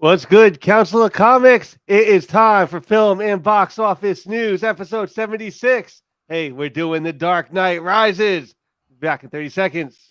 What's good, Council of Comics? It is time for Film and Box Office News, episode 76. Hey, we're doing The Dark Knight Rises. Back in 30 seconds.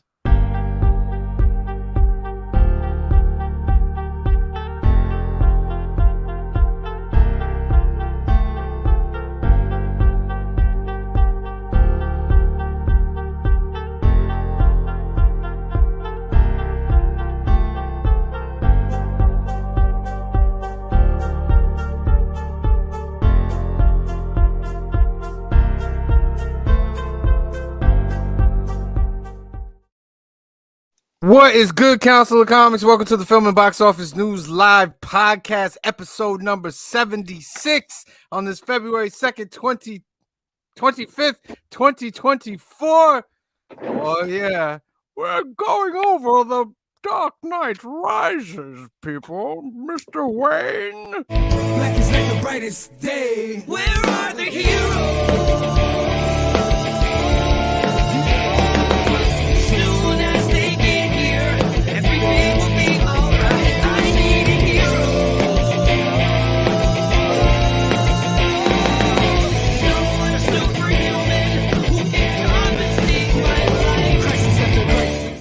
What is good, Council of Comics? Welcome to the Film and Box Office News Live Podcast, episode number 76 on this February 2nd, 25th, 2024. Oh, yeah. We're going over The Dark Knight Rises, people. Mr. Wayne. Black is like the brightest day. Where are the heroes? Soon as they get here, everything will be alright. I need a hero. Someone, a superhuman, who can come and save my life. Crisis after crisis.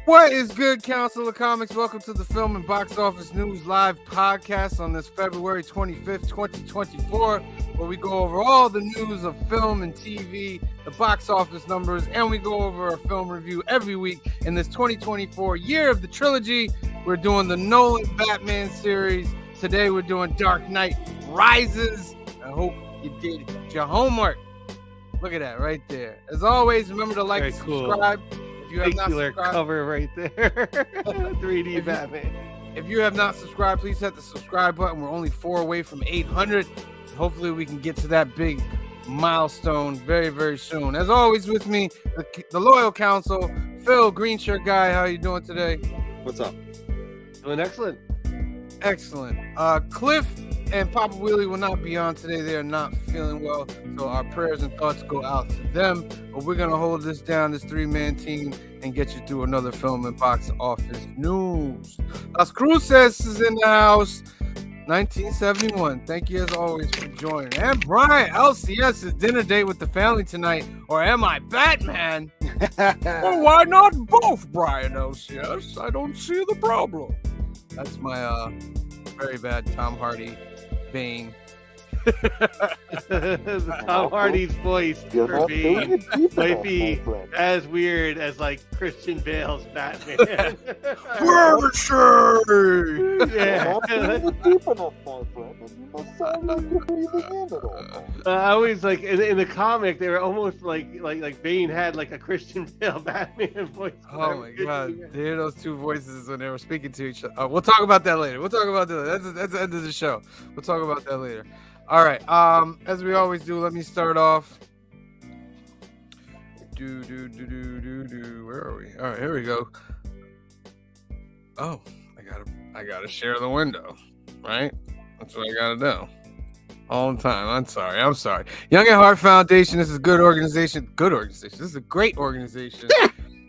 What is good, Council of Comics? Welcome to the Film and Box Office News Live Podcast on this February 25th, 2024, where we go over all the news of film and TV, the box office numbers, and we go over a film review every week in this 2024 year of the trilogy. We're doing the Nolan Batman series. Today we're doing Dark Knight Rises. I hope you did your homework. Look at that right there. As always, remember to like Very and cool. subscribe. If you have not Spectacular subscribed, cover right there. 3D Batman. if you have not subscribed, please hit the subscribe button. We're only 4 away from 800. Hopefully we can get to that big milestone very, very soon. As always with me, the loyal council, Phil, green shirt guy. How are you doing today? What's up? Doing excellent. Excellent. Cliff and Papa Willie will not be on today. They are not feeling well, so our prayers and thoughts go out to them. But we're gonna hold this down, this 3-man team, and get you through another film and box office news. Las Cruces is in the house. 1971. Thank you as always for joining. And Brian, LCS is dinner date with the family tonight. Or am I Batman? Well, why not both, Brian LCS? I don't see the problem. That's my very bad Tom Hardy Bane. Tom Hardy's voice for Bane might be as weird as like Christian Bale's Batman. Yeah. I always like in the comic they were almost like Bane had like a Christian Bale Batman voice. Oh my god, they hear those two voices when they were speaking to each other. We'll talk about that later. That's the end of the show. We'll talk about that later. All right. As we always do, let me start off. Where are we? All right, here we go. Oh, I gotta share the window, right? That's what I gotta do all the time. I'm sorry. Young at Heart Foundation. This is a good organization. This is a great organization.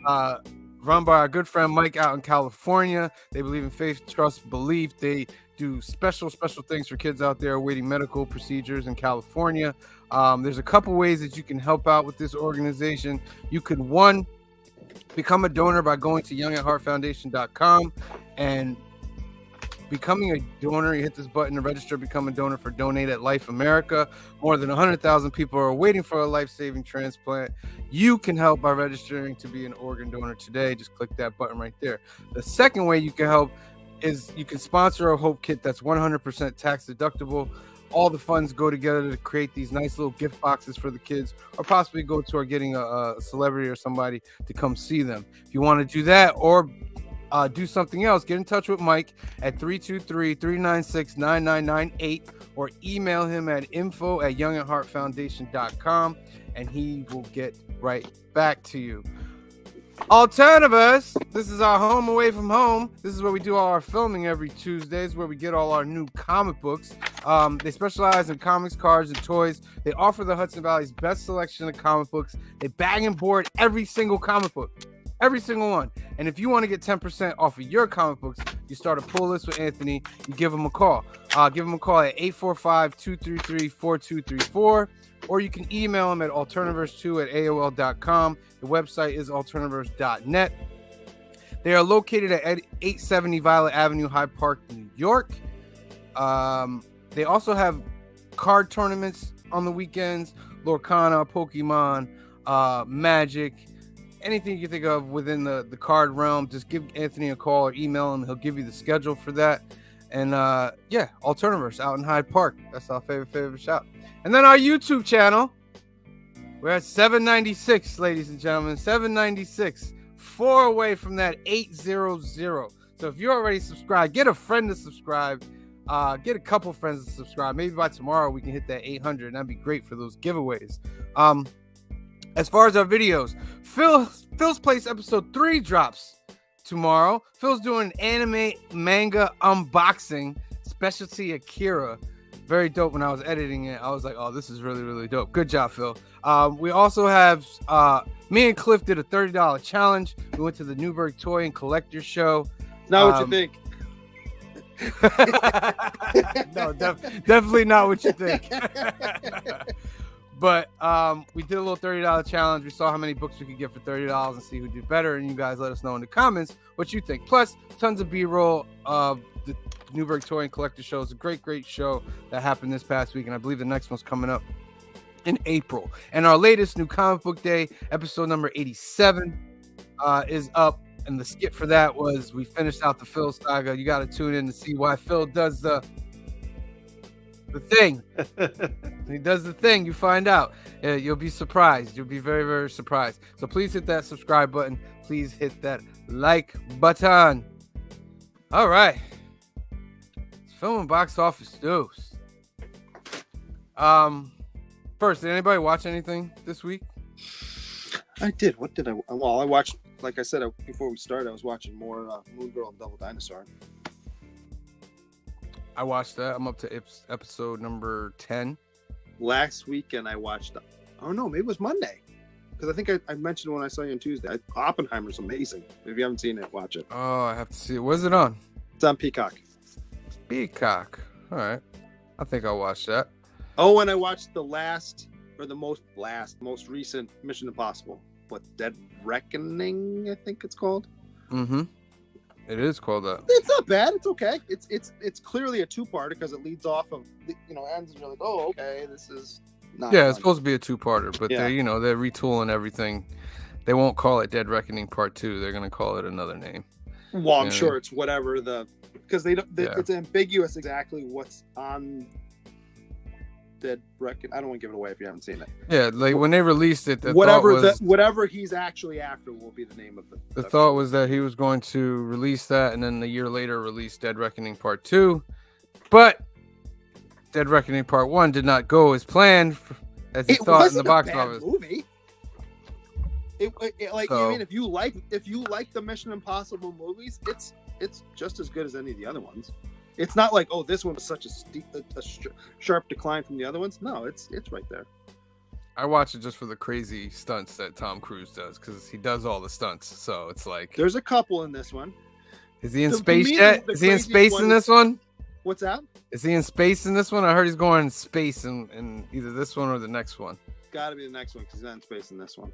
Run by our good friend Mike out in California. They believe in faith, trust, belief. They do special things for kids out there awaiting medical procedures in California. There's a couple ways that you can help out with this organization. You can, one, become a donor by going to youngatheartfoundation.com and becoming a donor. You hit this button to register, become a donor for Donate at Life America. More than 100,000 people are waiting for a life-saving transplant. You can help by registering to be an organ donor today. Just click that button right there. The second way you can help is you can sponsor a Hope Kit that's 100% tax deductible. All the funds go together to create these nice little gift boxes for the kids, or possibly go toward getting a celebrity or somebody to come see them. If you want to do that or do something else, get in touch with Mike at 323-396-9998 or email him at info@youngatheartfoundation.com and he will get right back to you. Alternativus, this is our home away from home. This is where we do all our filming every Tuesdays, where we get all our new comic books. They specialize in comics, cards, and toys. They offer the Hudson Valley's best selection of comic books. They bag and board every single comic book. Every single one. And if you want to get 10% off of your comic books, you start a pull list with Anthony. You give him a call. Give him a call at 845-233-4234. Or you can email him at alterniverse2@aol.com. The website is alterniverse.net. They are located at 870 Violet Avenue, Hyde Park, New York. They also have card tournaments on the weekends. Lorcana, Pokemon, Magic, anything you can think of within the card realm. Just give Anthony a call or email him. He'll give you the schedule for that. And yeah, Alterniverse out in Hyde Park. That's our favorite shop. And then our YouTube channel. We're at 796, ladies and gentlemen. 796. 4 away from that 800. So if you're already subscribed, get a friend to subscribe. Get a couple friends to subscribe. Maybe by tomorrow we can hit that 800, and that'd be great for those giveaways. As far as our videos, Phil's Place episode 3 drops tomorrow. Phil's doing an anime manga unboxing, specialty Akira. Very dope. When I was editing it, I was like, oh, this is really, really dope. Good job, Phil. We also have me and Cliff did a $30 challenge. We went to the Newburgh Toy and Collector Show. Not what you think. No, definitely not what you think. But we did a little $30 challenge. We saw how many books we could get for $30 and see who did better. And you guys let us know in the comments what you think. Plus, tons of B-roll of the Newburgh Toy and Collector Show. It's a great show that happened this past week. And I believe the next one's coming up in April. And our latest New Comic Book Day, episode number 87, is up. And the skit for that was we finished out the Phil saga. You got to tune in to see why Phil does the thing. He does the thing. You find out. You'll be surprised. You'll be very, very surprised. So please hit that subscribe button. Please hit that like button. All right. It's film and box office news. First, did anybody watch anything this week? I did. What did I? Well, I watched. Like I said before we started, I was watching more Moon Girl and Double Dinosaur. I watched that. I'm up to episode number 10. Last weekend I watched. Oh no, maybe it was Monday. Because I think I mentioned when I saw you on Tuesday. Oppenheimer's amazing. If you haven't seen it, watch it. Oh, I have to see it. Where's it on? It's on Peacock. Peacock. All right. I think I'll watch that. Oh, and I watched the most recent Mission Impossible. What, Dead Reckoning, I think it's called. Mm-hmm. It is called that. It's not bad. It's okay. It's clearly a two-parter because it leads off of ends and you're like, oh, okay, this is not. Yeah, it's supposed to be a two-parter, but Yeah. they're retooling everything. They won't call it Dead Reckoning Part 2. They're gonna call it another name. Well, I'm Yeah. sure it's whatever because they don't. Yeah. It's ambiguous exactly what's on Dead Reckoning. I don't want to give it away if you haven't seen it. Yeah, like when they released it, Whatever he's actually after will be the name of the thought was that he was going to release that, and then a year later release Dead Reckoning Part 2. But Dead Reckoning Part 1 did not go as planned, as he thought in the box office. Movie. I mean, if you like the Mission Impossible movies, it's just as good as any of the other ones. It's not like, oh, this one was such a sharp decline from the other ones. No, it's right there. I watch it just for the crazy stunts that Tom Cruise does, because he does all the stunts. So it's like, There's a couple in this one. is he in To space me, yet? the Is he in craziest space one in this one? What's that? Is he in space in this one? I heard he's going in space in either this one or the next one. Got to be the next one because he's not in space in this one.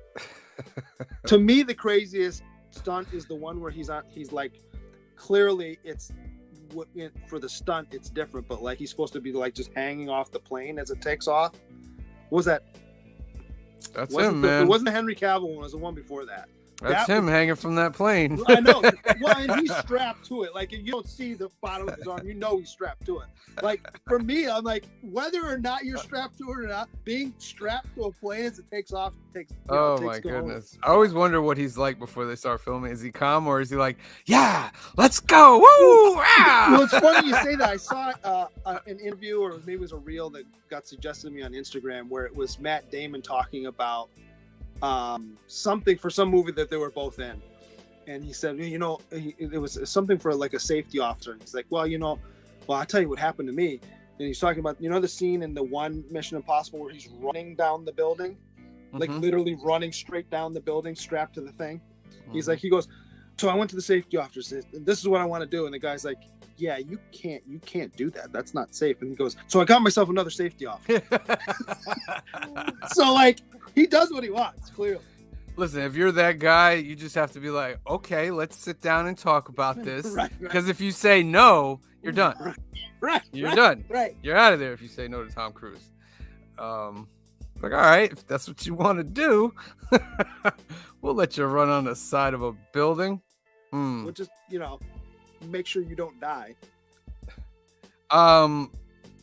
To me, the craziest stunt is the one where he's like, clearly it's for the stunt it's different, but like he's supposed to be like just hanging off the plane as it takes off. What was that? That's him, man. It wasn't Henry Cavill one. It was the one before that. That's him hanging from that plane. I know. Well, and he's strapped to it. Like, you don't see the bottom of his arm. You know he's strapped to it. Like, for me, I'm like, whether or not you're strapped to it or not, being strapped to a plane as it takes off takes. Oh my goodness! I always wonder what he's like before they start filming. Is he calm or is he like, yeah, let's go, woo! Well, it's funny you say that. I saw an interview, or maybe it was a reel that got suggested to me on Instagram, where it was Matt Damon talking about something for some movie that they were both in, and he said, it was something for like a safety officer. And he's like, well, I'll tell you what happened to me. And he's talking about, the scene in the one Mission Impossible where he's running down the building, like literally running straight down the building, strapped to the thing. He's like, he goes, so I went to the safety officer. Says, this is what I want to do, and the guy's like, yeah, you can't do that. That's not safe. And he goes, so I got myself another safety officer. So like, he does what he wants, clearly. Listen, if you're that guy, you just have to be like, okay, let's sit down and talk about this. Right. Because if you say no, you're done. Right. You're done. Right. You're out of there if you say no to Tom Cruise. Like, all right, if that's what you want to do, we'll let you run on the side of a building. We'll just, make sure you don't die.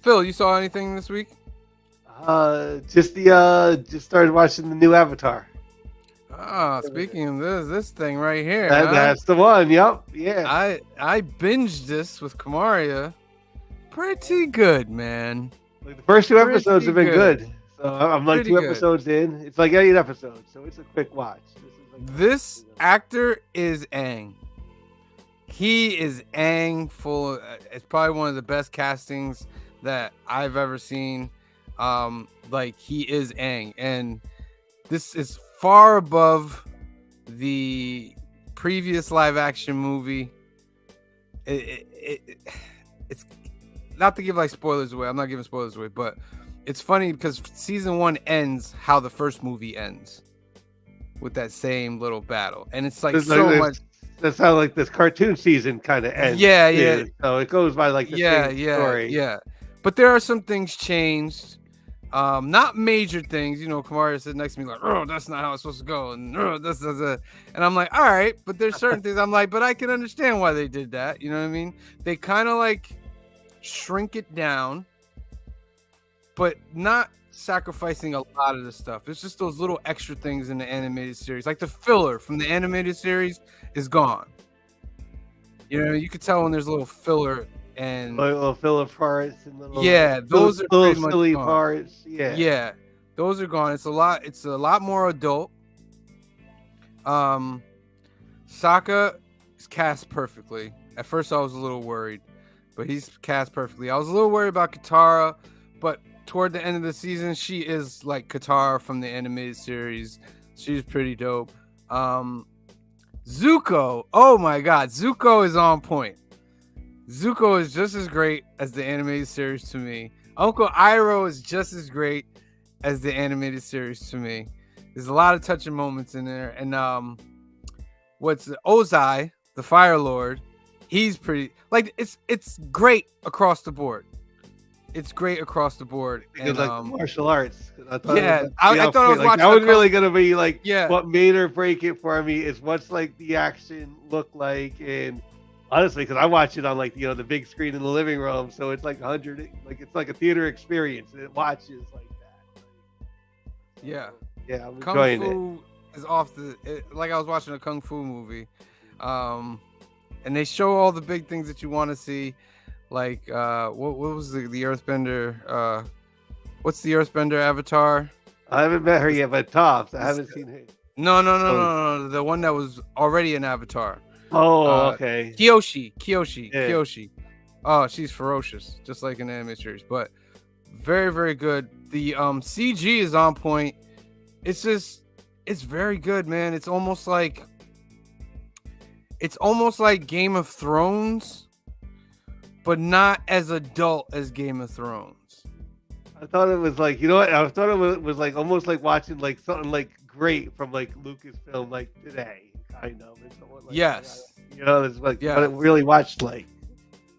Phil, you saw anything this week? Just started watching the new Avatar. Speaking of this thing right here. That's the one. Yep. Yeah. I binged this with Kamaria. Pretty good, man. Like the first two Pretty episodes have been good. good. So I'm like Pretty 2 good. episodes in. It's like 8 episodes, so it's a quick watch. This actor is Aang. He is Aang full. It's probably one of the best castings that I've ever seen. Like he is Aang, and this is far above the previous live action movie. It's not to give like spoilers away. I'm not giving spoilers away, but it's funny because season 1 ends how the first movie ends, with that same little battle, and it's like It's so like much. That's how like this cartoon season kind of ends. Yeah. too. So it goes by like the same story. Yeah. But there are some things changed. Not major things. Kamaria said next to me like, "Oh, that's not how it's supposed to go," and this is a, and I'm like, all right, but there's certain things I'm like, but I can understand why they did that. You know what I mean? They kind of like shrink it down, but not sacrificing a lot of the stuff. It's just those little extra things in the animated series, like the filler from the animated series is gone. You could tell when there's a little filler and Little filler parts and little those are little pretty much silly gone. parts. Yeah. Those are gone. It's a lot more adult. Sokka is cast perfectly. At first I was a little worried, but he's cast perfectly. I was a little worried about Katara, but toward the end of the season, she is like Katara from the animated series. She's pretty dope. Zuko, oh my god, Zuko is on point. Zuko is just as great as the animated series to me. Uncle Iroh is just as great as the animated series to me. There's a lot of touching moments in there. And Ozai, the Fire Lord, he's pretty, like, it's great across the board. It's great across the board. And like martial arts. I thought I thought I was watching that was really gonna be like Yeah. what made or break it for me is what's like the action look like, and honestly, because I watch it on like the big screen in the living room, so it's like 100, like it's like a theater experience, and it watches like that. Yeah. Yeah, I'm Kung enjoying Fu is off like I was watching a Kung Fu movie. And they show all the big things that you want to see. Like what was the Earthbender? What's the Earthbender avatar? I haven't met her yet, but Tops, I haven't seen her. No. The one that was already an avatar. Oh, okay. Kyoshi. Oh, she's ferocious, just like an anime series, but very, very good. The CG is on point. It's very good, man. It's almost like Game of Thrones, but not as adult as Game of Thrones. I thought it was like, I thought it was like almost like watching like something like great from like Lucasfilm like today, kind of. And somewhat like Yes. It's like what it really watched like.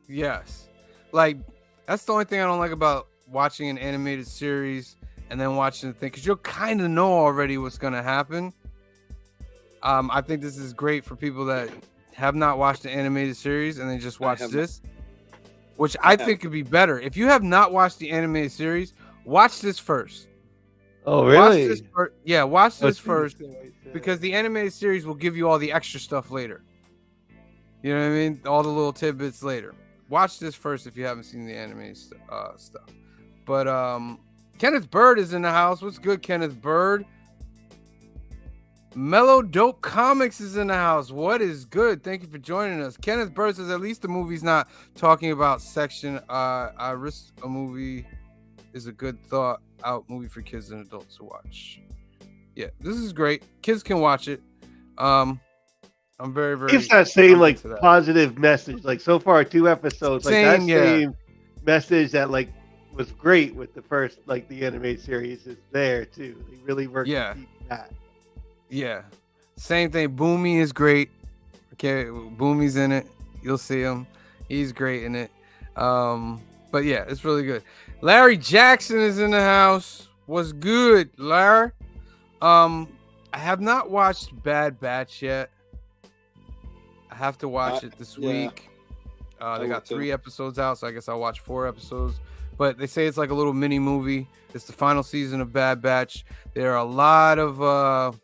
Yes. Like, that's the only thing I don't like about watching an animated series and then watching the thing, because you'll kind of know already what's going to happen. I think this is great for people that have not watched the animated series and they just watch this, which I think could be better. If you have not watched the animated series, watch this first. Oh, really? Watch this first, because the animated series will give you all the extra stuff later. You know what I mean? All the little tidbits later. Watch this first if you haven't seen the animated stuff. But Kenneth Bird is in the house. What's good, Kenneth Bird? Mellow Dope Comics is in the house. What is good? Thank you for joining us. Kenneth Bird says at least the movie's not talking about section. I risk a movie is a good thought out movie for kids and adults to watch. Yeah, this is great. Kids can watch it. I'm very, very. It's that same I'm like into that. positive message. Like so far, 2 episodes, like that Same, yeah. same message that like was great with the first like the animated series is there too. They really worked Yeah. to keep that. Yeah, same thing. Boomy is great. Okay, Boomy's in it. You'll see him. He's great in it. But yeah, it's really good. Larry Jackson is in the house. What's good, Larry? I have not watched Bad Batch yet. I have to watch it this yeah. week. I They will got too. 3 episodes out, so I guess I'll watch 4 episodes. But they say it's like a little mini movie. It's the final season of Bad Batch. There are a lot of,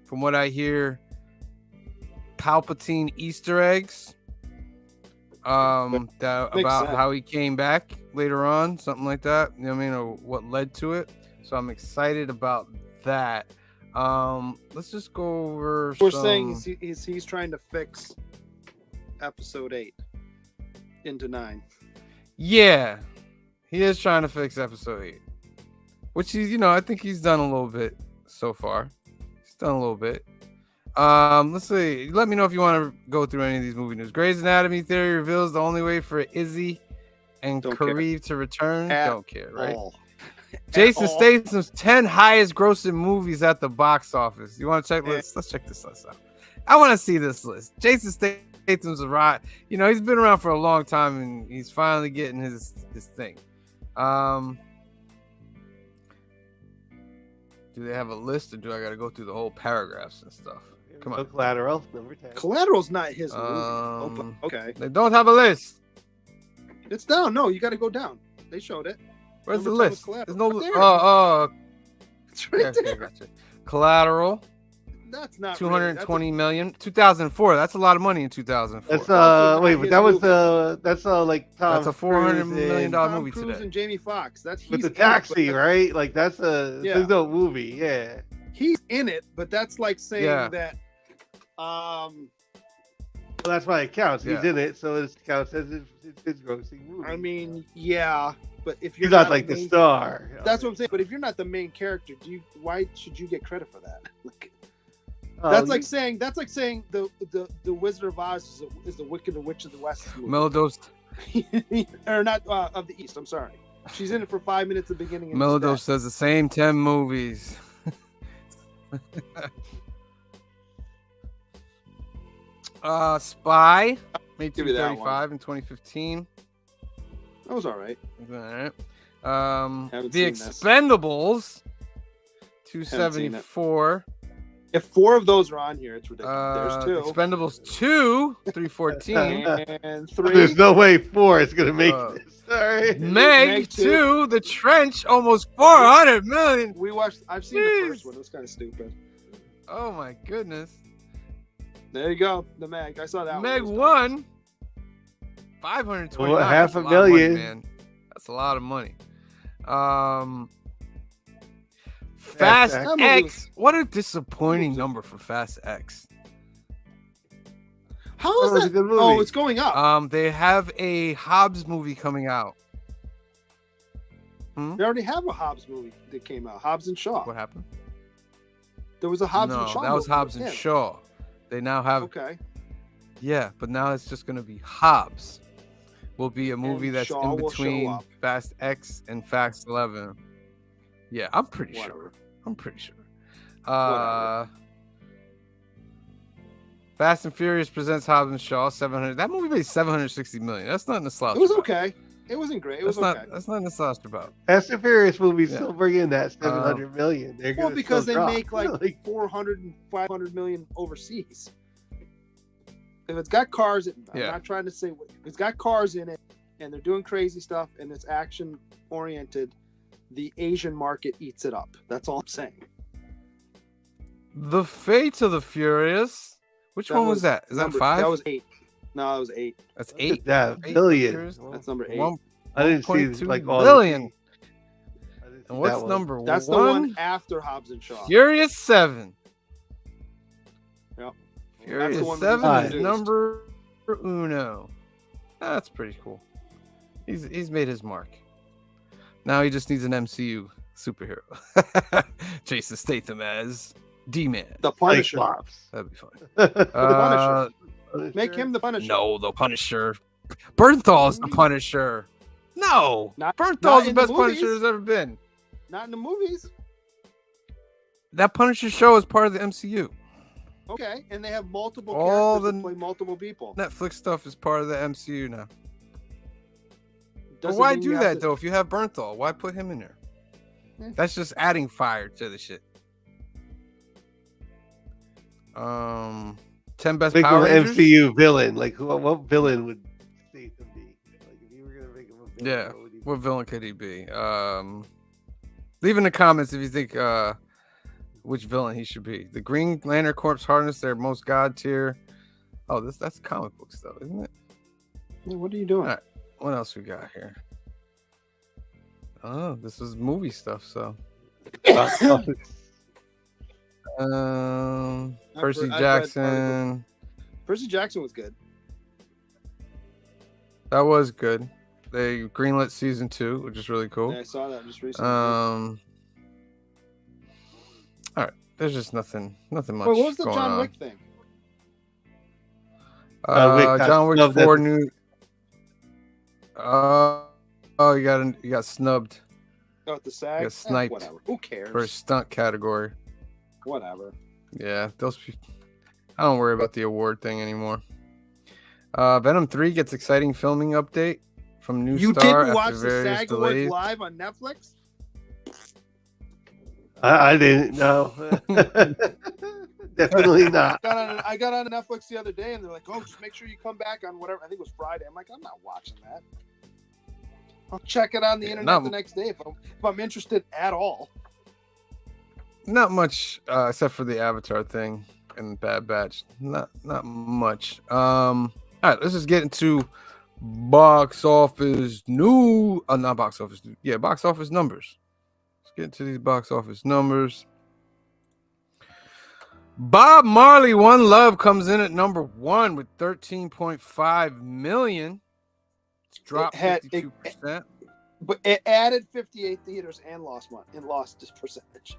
from what I hear, Palpatine Easter eggs. That Makes about sense. how he came back later on, something like that. You know what I mean, or what led to it. So I'm excited about that. Let's just go over. We're some... saying he's trying to fix episode 8 into 9. Yeah, he is trying to fix episode 8, which he's, I think he's done a little bit so far. He's done a little bit. Let's see. Let me know if you want to go through any of these movie news. Grey's Anatomy theory reveals the only way for Izzy and Don't care. Kareev to return. At Don't care, right? all. Jason At all. Statham's 10 highest grossing movies at the box office. You want to check list? Let's check this list out. I want to see this list. Jason Statham's a ride. He's been around for a long time and he's finally getting his thing. Do they have a list or do I got to go through the whole paragraphs and stuff? Come on. Collateral number 10. Collateral's not his movie. Okay. They don't have a list. It's down. No, you got to go down. They showed it. Where's the Number 10 was list? Collateral. There's no. Right there. Oh, It's right okay, there. gotcha. Collateral, That's not 220 million. 2004. That's a lot of money in 2004. That's also wait, not but his that was movie. That's like Tom. That's a $400 Cruise million and- dollar Tom movie Cruise today. and Jamie Foxx. That's with he's the in it, taxi, but right? Like that's Yeah. there's no movie, yeah. He's in it, but that's like saying Yeah. that. Well, that's why it counts. He's Yeah. in it, so it counts as his grossing movie. I mean, yeah, but if you're he's not a like the main- star. That's what I'm saying. But if you're not the main character, why should you get credit for that? Like, Oh, that's like saying the Wizard of Oz is the Wicked Witch of the West movie. Melodose. or not of the East. I'm sorry. She's in it for 5 minutes at the beginning. And Melodose it's says the same 10 movies. Spy made Give me that 235 in 2015. that was all right. All right. Haven't The seen this. Expendables 274. If 4 of those are on here, it's ridiculous. There's 2 Expendables 2 314. and 3. There's no way 4 is gonna make Uh, this. Sorry. Meg Meg 2, The Trench, almost 400 million. We watched. I've seen the Jeez. first one. It was kind of stupid. Oh my goodness. There you go. The Meg. I saw that Meg one. 1 529. Well, half That's a lot of money, million. man. That's a lot of money. Fast X. That movie X. What a disappointing number for Fast X. How That is was a that? good movie. Oh, it's going up. They have a Hobbs movie coming out. They already have a Hobbs movie that came out. Hobbs and Shaw. What happened? There was a Hobbs no, and Shaw. that was movie Hobbs with and him. Shaw. They now have Okay. Yeah, but now it's just gonna be Hobbs. Will be a movie And that's Shaw in will show between up. Fast X and Fast 11. Yeah, I'm pretty Whatever. sure. I'm pretty sure. Whatever. Fast and Furious presents Hobbs and Shaw 700. That movie made 760 million. That's nothing to slouch It was about. okay. It wasn't great. It was That's okay. That's nothing to slouch about. Fast and Furious movies Yeah. still bring in that 700 million. They're Well, gonna because still they drop. make like 400 and 500 million overseas. If it's got cars, I'm Yeah. not trying to say if it's got cars in it, and they're doing crazy stuff, and it's action oriented, the Asian market eats it up. That's all I'm saying. The Fate of the Furious. Which That one was that? Is that number- 5? That was 8. No, that was 8. That's Look 8. at that Eight billion. Furious. That's number 8. I didn't see 1.2 like all billion. The, I didn't see And what's that one. number That's the 1? one after Hobbs and Shaw. Furious 7. Yep. Furious That's the one 7 that is was number uno. That's pretty cool. He's made his mark. Now he just needs an MCU superhero. Jason Statham as D-Man. The Punisher. Cyclops. That'd be funny. Punisher. Punisher. Make him the Punisher. No, the Punisher. Bernthal's the Punisher. No, Not Bernthal's the in the best Punisher movies. there's ever been. Not in the movies. That Punisher show is part of the MCU. Okay, and they have multiple All characters the that play multiple people. Netflix stuff is part of the MCU now. But Doesn't why mean do you have that to- though? If you have Bernthal, why put him in there? Yeah. That's just adding fire to the shit. 10 best Think Power of an Rangers. MCU villain. Like what villain would Statham be? Like if you were gonna think of a villain, Yeah, what would he be? what villain could he be? Leave in the comments if you think which villain he should be. The Green Lantern Corps harness their most god tier. Oh, that's comic book stuff, isn't it? Yeah, what are you doing? All right. What else we got here? Oh, this is movie stuff. So, Box office. Percy I've read Jackson. Percy Jackson was good. That was good. They greenlit season 2, which is really cool. Yeah, I saw that just recently. All right. There's just nothing much. Wait, what was the going John on. Wick thing? Wick got John Wick snubbed 4 at- new. You got snubbed Oh, at the SAG? got sniped Whatever. Who cares? for a stunt category. Whatever. Yeah, those people. I don't worry about the award thing anymore. Venom 3 gets exciting filming update from new You star didn't after watch the various SAG Awards delays. live on Netflix? I didn't know. Definitely not. I got on Netflix the other day, and they're like, "Oh, just make sure you come back on whatever." I think it was Friday. I'm like, I'm not watching that. I'll check it on the internet not- the next day if I'm interested at all. Not much, except for the Avatar thing and Bad Batch. Not much. All right, let's just get into box office not box office. Yeah, box office numbers. Let's get into these box office numbers. Bob Marley, One Love comes in at number 1 with 13.5 million. It's dropped 52%. But it added 58 theaters and lost money and lost this percentage.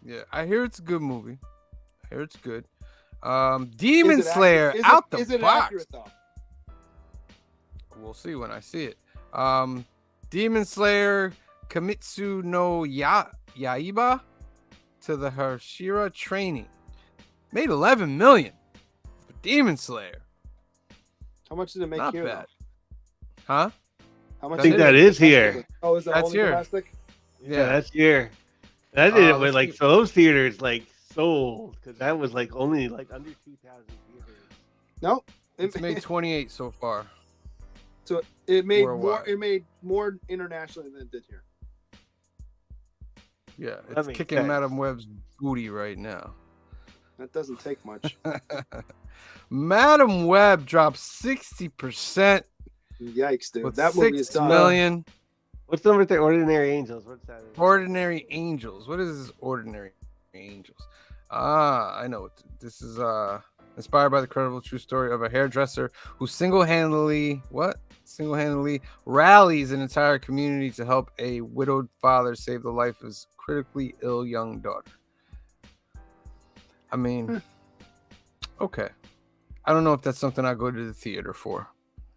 Yeah, I hear it's a good movie. I hear it's good. Demon Is it Slayer accurate? out the Is it box. accurate though? We'll see when I see it. Demon Slayer Kimetsu no Yaiba to the Hashira training made 11 million for Demon Slayer. How much did it make Not here? bad. Though? Huh? How much? I think did it that make is here. domestically? Oh, is that That's only here. domestic? Yeah, that's here. That did it with let's like see. so those theaters like sold because that was like only like under 2,000 theaters. No, It's made 28 so far. so it made more. worldwide. It made more internationally than it did here. Yeah, That it's makes kicking sense. Madam Web's booty right now. That doesn't take much. Madam Web dropped 60%. Yikes, dude! With That movie is 6 done. million. What's number 3? Ordinary Angels. What's that? Ordinary Angels. What is this Ordinary Angels? I know what this is. Inspired by the credible true story of a hairdresser who single-handedly rallies an entire community to help a widowed father save the life of his critically ill young daughter. I mean, okay. I don't know if that's something I go to the theater for.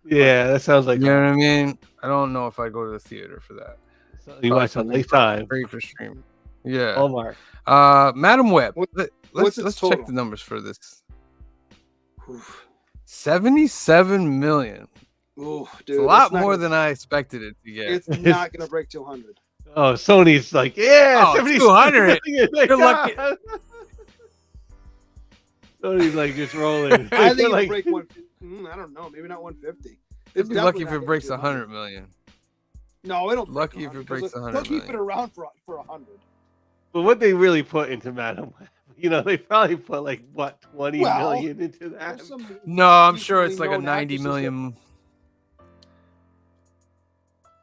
Yeah, that sounds like You know what I mean? I don't know if I go to the theater for that. something you watch on Lifetime. Free for stream. Yeah. Hallmark. Madam Web. What- Let's what's its check total? the numbers for this. Oof. 77 million. Ooh, It's dude, a lot not more gonna- than I expected it to get. It's not gonna break 200. Oh, Sony's like, yeah, Oh, 77 200. million, like, You're lucky. ah. Sony's like just rolling. I think They're it'll like, break I don't know, maybe not 150. It'd It's be lucky definitely if not it gonna breaks do 100 million. No, it'll break Lucky if it 100, breaks 'cause 100 They'll keep it million. around for 100. but what they really put into Madam Web, you know, they probably put like what 20 Well, million into that. There's some No, I'm sure decently it's like a known 90 actresses million.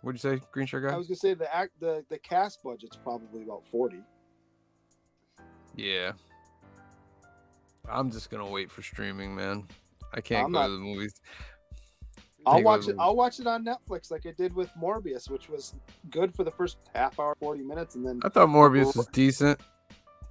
What'd you say, Green Shirt that- I Guy? was gonna say the cast budget's probably about 40. Yeah. I'm just gonna wait for streaming, man. I can't I'm go not- to the movies. I'll Can't go watch to it. the I'll watch it on Netflix like I did with Morbius, which was good for the first half hour, 40 minutes, and then I thought Morbius was decent.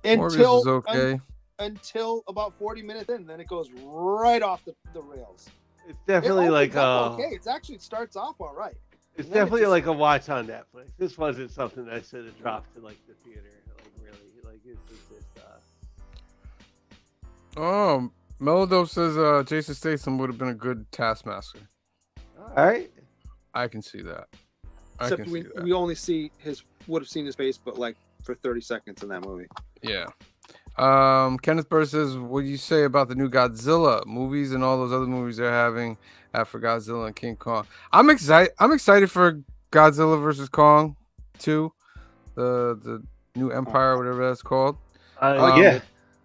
until is okay. until about 40 minutes in, then it goes right off the rails. It's It definitely opens like up okay. It actually starts off all right. it's And then it definitely just- like a watch on Netflix. This wasn't something that should have dropped to like the theater. Like really, like it's just. Oh, Melodope says Jason Statham would have been a good Taskmaster. All right. I can see that. I Except can we, see that. we only would have seen his face, but like for 30 seconds in that movie. Yeah. Kenneth Burr says, what do you say about the new Godzilla movies and all those other movies they're having after Godzilla and King Kong? I'm excited for Godzilla versus Kong 2, the new Empire, whatever that's called. Yeah.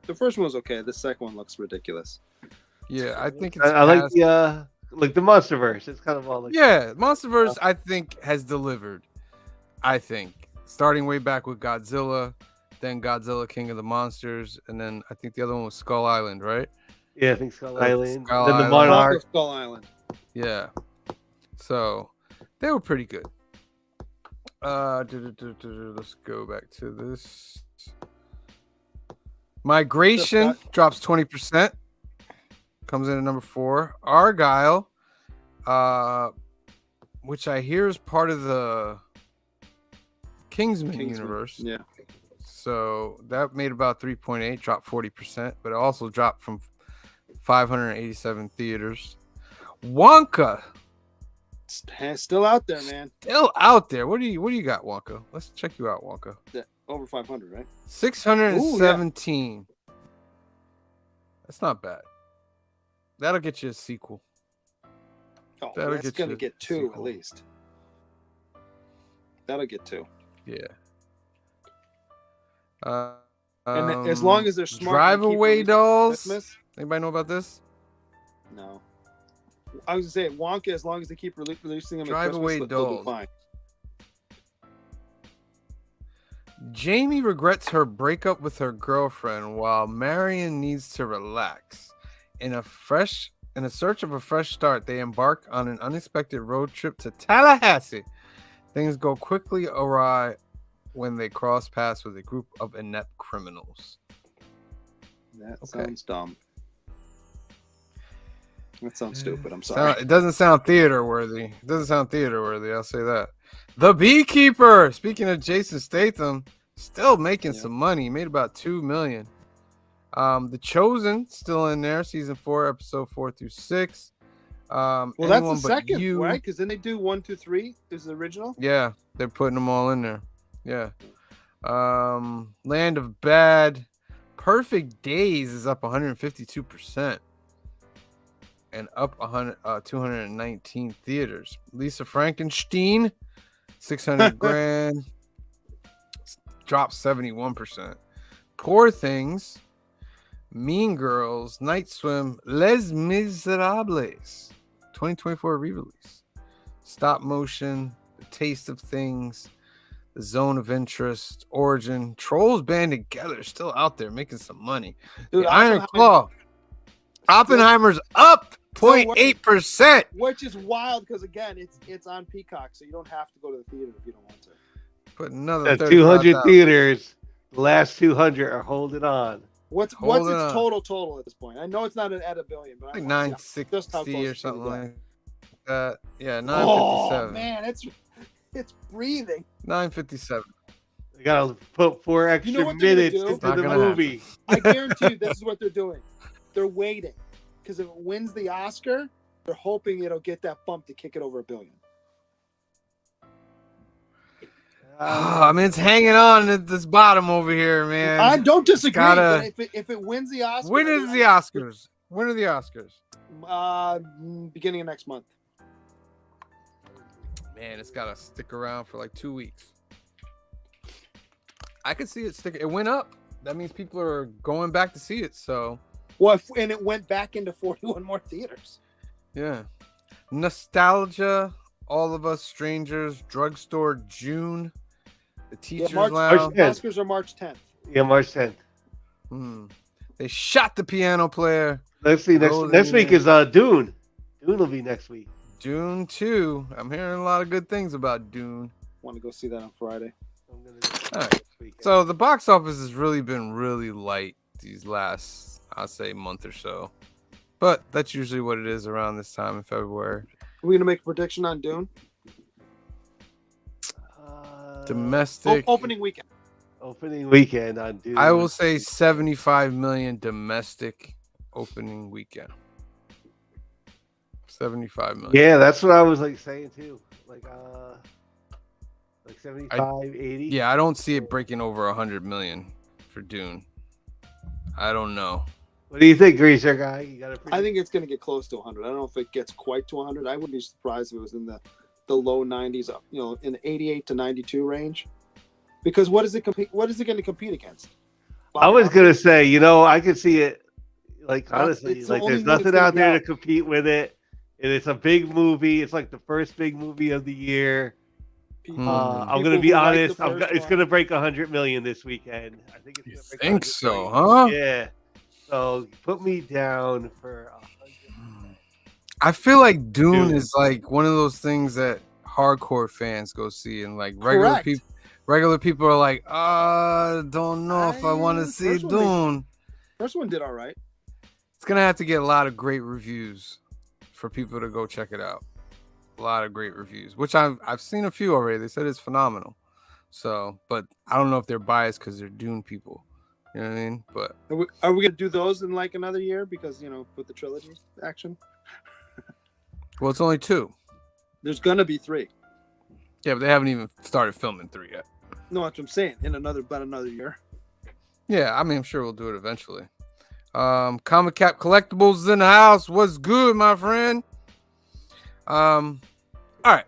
The first one was okay. The second one looks ridiculous. Yeah, I think it's I like past- the MonsterVerse. It's kind of all like MonsterVerse I think has delivered. I think starting way back with Godzilla, then Godzilla King of the Monsters, and then I think the other one was Skull Island, right? Yeah, I think Skull Skull Island. Then Island. the Monarch. Bronco Skull Island. Yeah. So they were pretty good. Let's go back to this. Migration drops 20%. Comes in at number 4. Argyle, which I hear is part of the Kingsman universe. Yeah. So that made about 3.8, dropped 40%, but it also dropped from 587 theaters. Wonka, Still out there, man. still out there. What do you got, Wonka? Let's check you out, Wonka. Over 500, right? 617. That's not bad. That'll get you a sequel. Oh, That'll that's get going to you get a 2 at sequel. least. That'll get 2. Yeah. And then, as long as they're smart. Drive and keep Away releasing Dolls. Christmas, Anybody know about this? no. I was going to say, Wonka, as long as they keep releasing them Drive at Away Christmas, they'll be Dolls. fine. Jamie regrets her breakup with her girlfriend while Marion needs to relax. In a search of a fresh start, they embark on an unexpected road trip to Tallahassee. Things go quickly awry when they cross paths with a group of inept criminals. That Okay. sounds dumb. That sounds stupid. I'm sorry. It doesn't sound theater worthy. I'll say that. The Beekeeper. Speaking of Jason Statham, still making some money. He made about $2 million. The Chosen still in there. Season 4, episode 4 through 6. Well, that's Anyone the But second, You. right? Because then they do 1, 2, 3 is the original. Yeah, they're putting them all in there. Yeah. Land of Bad. Perfect Days is up 152%. And up 219 theaters. Lisa Frankenstein, 600 grand. Dropped 71%. Poor Things. Mean Girls. Night Swim. Les Miserables. 2024 re-release. Stop Motion. The Taste of Things. The Zone of Interest. Origin. Trolls Band Together. Still out there making some money. Dude, The Iron Claw. Oppenheimer's up 0.8%. Which is wild because again, it's on Peacock, so you don't have to go to the theater if you don't want to. Put another 200 35,000. theaters. The last 200 are holding on. What's Hold its on. total at this point? I know it's not at $1 billion, but Like I want to see just how 960 close or it's something gonna like that. Yeah, Oh 957. man, it's breathing. 957. They gotta put 4 extra You know what they're gonna minutes do? into Not the gonna movie. I guarantee you, this is what they're doing. They're waiting because if it wins the Oscar, they're hoping it'll get that bump to kick it over $1 billion. I mean, it's hanging on at this bottom over here, man. I don't disagree. gotta- But if it wins the Oscar, When is the Oscars? When are the Oscars? Beginning of next month. Man, it's got to stick around for like 2 weeks. I could see it stick. It went up. That means people are going back to see it. So, Well, and it went back into 41 more theaters. yeah. Nostalgia, All of Us Strangers, Drugstore, June, The Teacher's March Lounge. 10th. Oscars are March 10th. Yeah, March 10th. They shot the piano player. Let's see. Next week is Dune. Dune will be next week. Dune 2. I'm hearing a lot of good things about Dune. Want to go see that on Friday? I'm gonna do All right. this weekend. So the box office has really been really light these last, I'll say, month or so. But that's usually what it is around this time in February. Are we gonna make a prediction on Dune? Domestic. Opening weekend. Opening weekend on Dune. I will say 75 million domestic opening weekend. 75 million. Yeah, that's what I was like saying too. Like 75, 80. Yeah, I don't see it breaking over 100 million for Dune. I don't know. What do you think, Greaser guy? You got a I think it's gonna get close to 100. I don't know if it gets quite to 100. I wouldn't be surprised if it was in the low 90s, in the 88 to 92 range. Because what is it compete? What is it going to compete against? I was gonna say, I could see it. Like honestly, it's the like only there's one that's nothing gonna out there be to compete with it, and it's a big movie. It's like the first big movie of the year. People, I'm gonna be honest. It's gonna break 100 million this weekend. I think it's You gonna break think 100 so, million. huh? Yeah. So put me down for 100. I feel like Dune Dune. is like one of those things that hardcore fans go see, and like Correct. regular people are like, don't know if I want to see first one Dune. First one did all right. It's gonna have to get a lot of great reviews for people to go check it out. A lot of great reviews, which I've seen a few already. They said it's phenomenal. So, but I don't know if they're biased because they're Dune people. You know what I mean? But Are we gonna do those in like another year? Because with the trilogy action, well, it's only 2. there's gonna be 3. Yeah, but they haven't even started filming 3 yet. No, that's what I'm saying. In about another year. Yeah, I mean, I'm sure we'll do it eventually. Comic Cap Collectibles in the house. What's good, my friend? All right.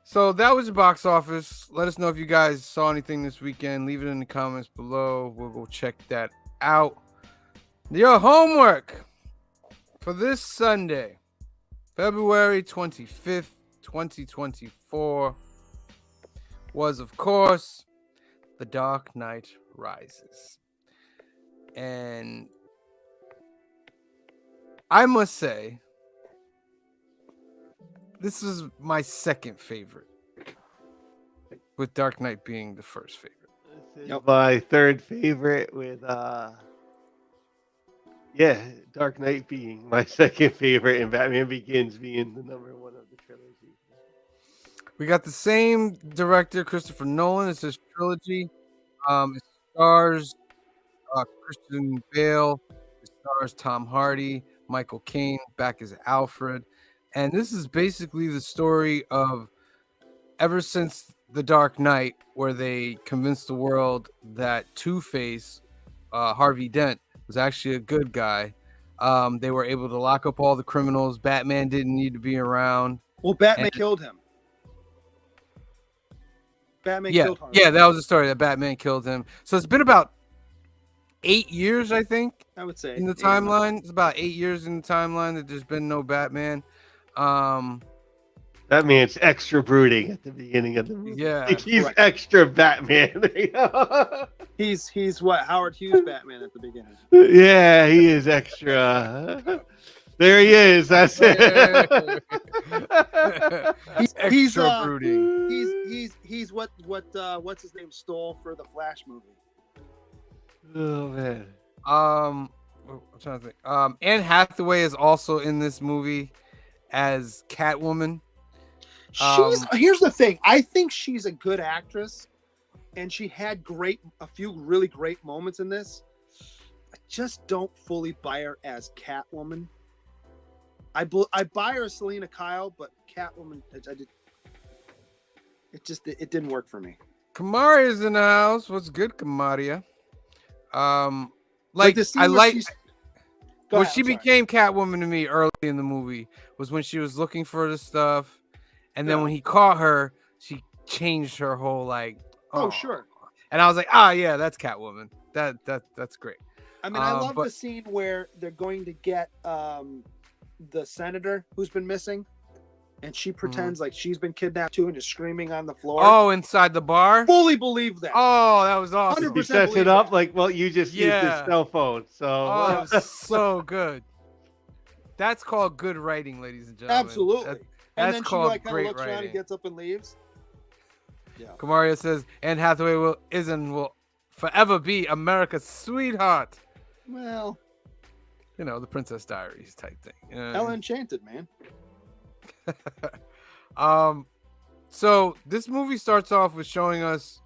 So that was the box office. Let us know if you guys saw anything this weekend. Leave it in the comments below. We'll go check that out. Your homework for this Sunday, February 25th, 2024, was, of course, The Dark Knight Rises. And I must say, this is my second favorite, with Dark Knight being the first favorite. Yep. My third favorite with Dark Knight being my second favorite and Batman Begins being the number 1 of the trilogy. We got the same director, Christopher Nolan. It's his trilogy. It stars Christian Bale. It stars Tom Hardy, Michael Caine back as Alfred. And this is basically the story of ever since The Dark Knight, where they convinced the world that Two-Face, Harvey Dent, was actually a good guy. They were able to lock up all the criminals. Batman didn't need to be around. Well, Batman killed him. Batman killed Harvey. Yeah, that was the story, that Batman killed him. So it's been about 8 years, I think. I would say in the timeline. It's about 8 years in the timeline that there's been no Batman. That man's extra brooding at the beginning of the movie. Yeah, like he's extra Batman. He's what, Howard Hughes Batman at the beginning. Yeah, he is extra. There he is. That's it. he's brooding. He's what's his name stole for the Flash movie. Oh man. I'm trying to think. Anne Hathaway is also in this movie as Catwoman. Here's the thing. I think she's a good actress, and she had a few really great moments in this. I just don't fully buy her as Catwoman. I buy her as Selena Kyle, but Catwoman, it didn't work for me. Kamari is in the house. What's good, Kamaria? When she became Catwoman to me early in the movie was when she was looking for the stuff, and then when he caught her, she changed her whole like. Oh sure. And I was like, yeah, that's Catwoman. That's great. I mean, I love the scene where they're going to get the senator who's been missing, and she pretends like she's been kidnapped too and is screaming on the floor. Oh, inside the bar? Fully believe that. Oh, that was awesome. He sets it up like, well, you just used his cell phone. So that was so good. That's called good writing, ladies and gentlemen. Absolutely. That's and then called she kind of great looks around writing. and gets up and leaves. Yeah. Kamaria says Anne Hathaway will forever be America's sweetheart. Well, You know, the Princess Diaries type thing. You know what I hella mean? enchanted, man. So this movie starts off with showing us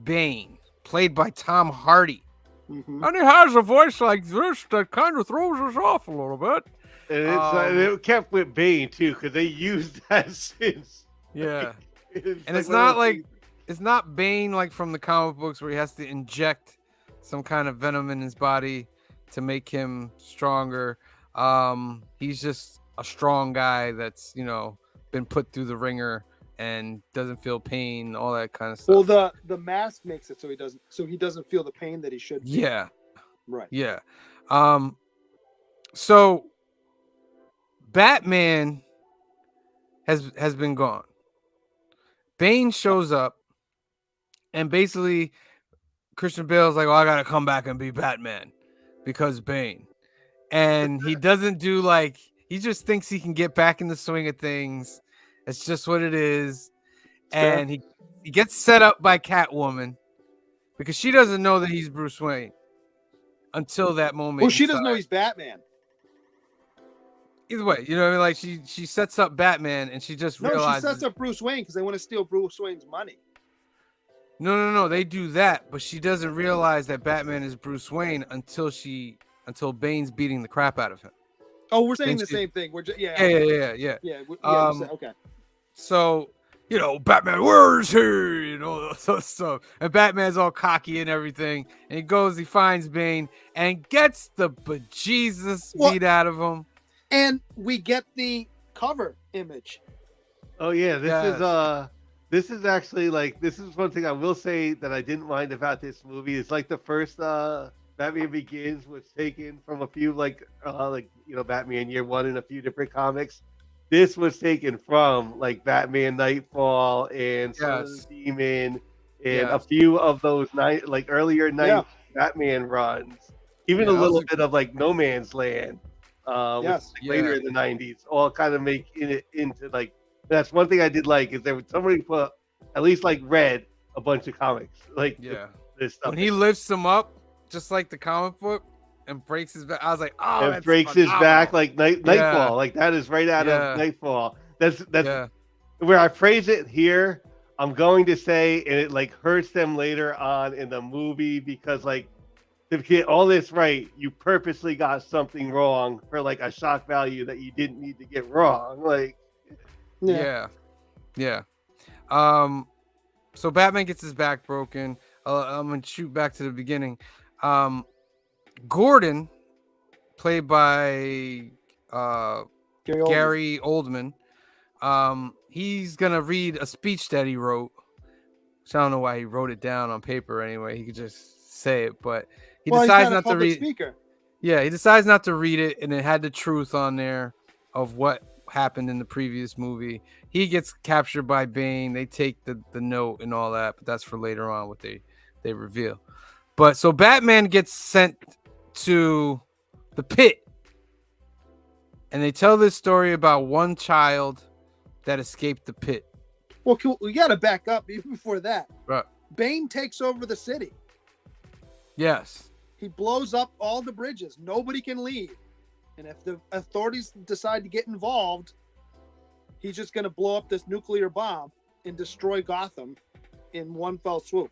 Bane, played by Tom Hardy. Mm-hmm. And he has a voice like this that kind of throws us off a little bit. And it kept with Bane too, because they used that since. Yeah. It's And it's one of not those like things- it's not Bane like from the comic books where he has to inject some kind of venom in his body to make him stronger. He's just a strong guy that's, you know, been put through the ringer and doesn't feel pain, all that kind of stuff. Well, the mask makes it so he doesn't feel the pain that he should. Yeah. Right. Yeah. So Batman has been gone. Bane shows up and basically Christian Bale's like, "Oh, I gotta come back and be Batman because Bane," and he doesn't do like he just thinks he can get back in the swing of things. It's just what it is, Fair. and he gets set up by Catwoman because she doesn't know that he's Bruce Wayne until that moment. Well, she doesn't know inside. he's Batman. Either way, you know what I mean? Like she sets up Batman and she just No, she realizes sets up Bruce Wayne because they want to steal Bruce Wayne's money. No. They do that, but she doesn't realize that Batman is Bruce Wayne until Bane's beating the crap out of him. Oh, we're saying Then the she- same thing. We're just Yeah. okay. So, you know, Batman, where is he? You know, so stuff. And Batman's all cocky and everything. And he finds Bane and gets the bejesus What? beat out of him. And we get the cover image. Oh yeah, Yes. this is actually like this is one thing I will say that I didn't mind about this movie. It's like the first Batman Begins was taken from a few like Batman Year One in a few different comics. This was taken from like Batman Nightfall and Son of Yes. the Demon and a Yes. few of those earlier night Batman runs. Even Yeah, a that little was bit of like No Man's Land. Which Yes. is, like, later in the 90s, all kind of make it into like that's one thing I did like is there was somebody put at least like read a bunch of comics like Yeah. this stuff When he lifts him up, just like the comic book, and breaks his back, I was like, oh, and that's breaks his back phenomenal. like Nightfall, like that is right out of Nightfall. That's Yeah. where I phrase it here. I'm going to say, and it like hurts them later on in the movie because like to get all this right, you purposely got something wrong for like a shock value that you didn't need to get wrong. Like, Yeah. So Batman gets his back broken. I'm gonna shoot back to the beginning. Gordon, played by Gary Oldman, he's gonna read a speech that he wrote. Which I don't know why he wrote it down on paper anyway. He could just say it, but he decides not to read. Speaker. Yeah, he decides not to read it, and it had the truth on there of what happened in the previous movie. He gets captured by Bane. They take the note and all that, but that's for later on what they reveal. But so Batman gets sent to the pit, and they tell this story about one child that escaped the pit. Well, we got to back up even before that. Right. Bane takes over the city. Yes. He blows up all the bridges. Nobody can leave. And if the authorities decide to get involved, he's just going to blow up this nuclear bomb and destroy Gotham in one fell swoop.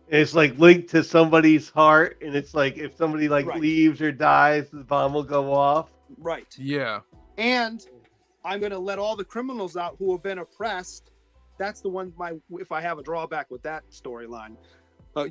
it's like linked to somebody's heart, and it's like if somebody like Right. leaves or dies, the bomb will go off. Right. Yeah. And I'm going to let all the criminals out who have been oppressed. That's the one. If I have a drawback with that storyline,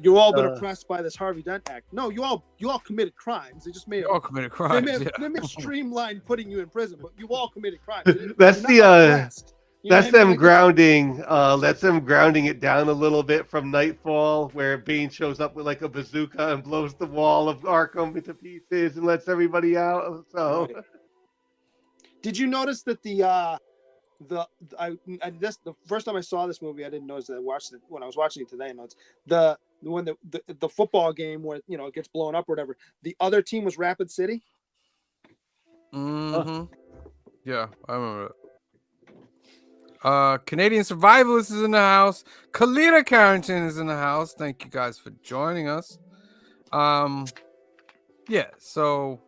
you all been oppressed by this Harvey Dent Act. No, you all committed crimes. They just made All committed crimes. They may streamline putting you in prison, but you all committed crimes. That's You're not oppressed. You know that's what I them mean? grounding. That's them grounding it down a little bit from Nightfall, where Bane shows up with like a bazooka and blows the wall of Arkham into pieces and lets everybody out. So, Right. Did you notice that the first time I saw this movie, I didn't notice that. I watched it when I was watching it today. And it's the football game where it gets blown up or whatever. The other team was Rapid City. Mm-hmm. Yeah, I remember it. Canadian Survivalist is in the house. Kalina Carrington is in the house. Thank you guys for joining us. Yeah, so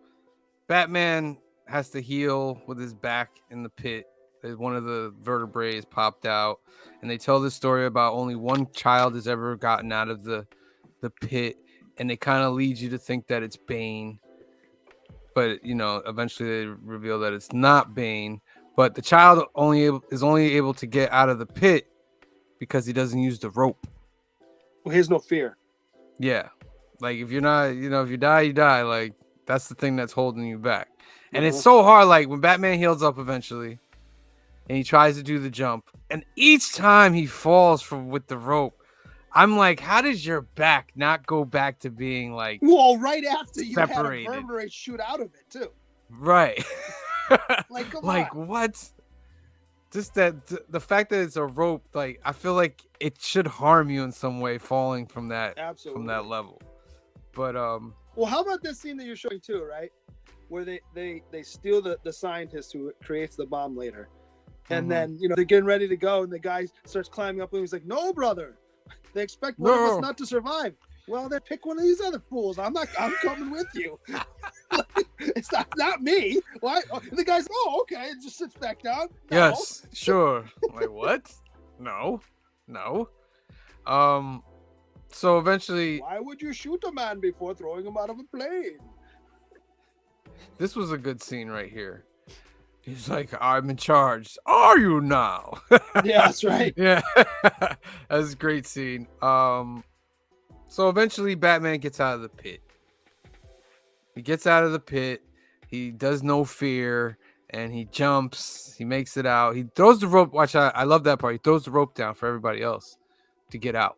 Batman has to heal with his back in the pit. One of the vertebrae is popped out, and they tell this story about only one child has ever gotten out of the pit, and they kind of lead you to think that it's Bane, but eventually they reveal that it's not Bane. But the child is only able to get out of the pit because he doesn't use the rope. Well, he has no fear. Yeah, like if you're not, if you die, you die. Like that's the thing that's holding you back. And it's so hard. Like when Batman heals up eventually, and he tries to do the jump, and each time he falls with the rope, I'm like, how does your back not go back to being like? Well, right after you separated. had a vertebrae shoot out of it too. Right. Like, come like on. what? Just that the fact that it's a rope, like I feel like it should harm you in some way falling from that level. But well, how about this scene that you're showing too, right? Where they steal the scientist who creates the bomb later. And then, they're getting ready to go, and the guy starts climbing up, and he's like, "No, brother, they expect one of us not to survive." Well, then pick one of these other fools. I'm coming with you. It's not me. Why? And the guy's, "Oh, okay," and just sits back down. No. Yes, sure. Like what? No. So eventually, why would you shoot a man before throwing him out of a plane? This was a good scene right here. He's like, "I'm in charge. Are you now?" Yeah, that's right. Yeah, that's a great scene. So eventually, Batman gets out of the pit. He gets out of the pit. He does no fear, and he jumps. He makes it out. He throws the rope. Watch, I love that part. He throws the rope down for everybody else to get out.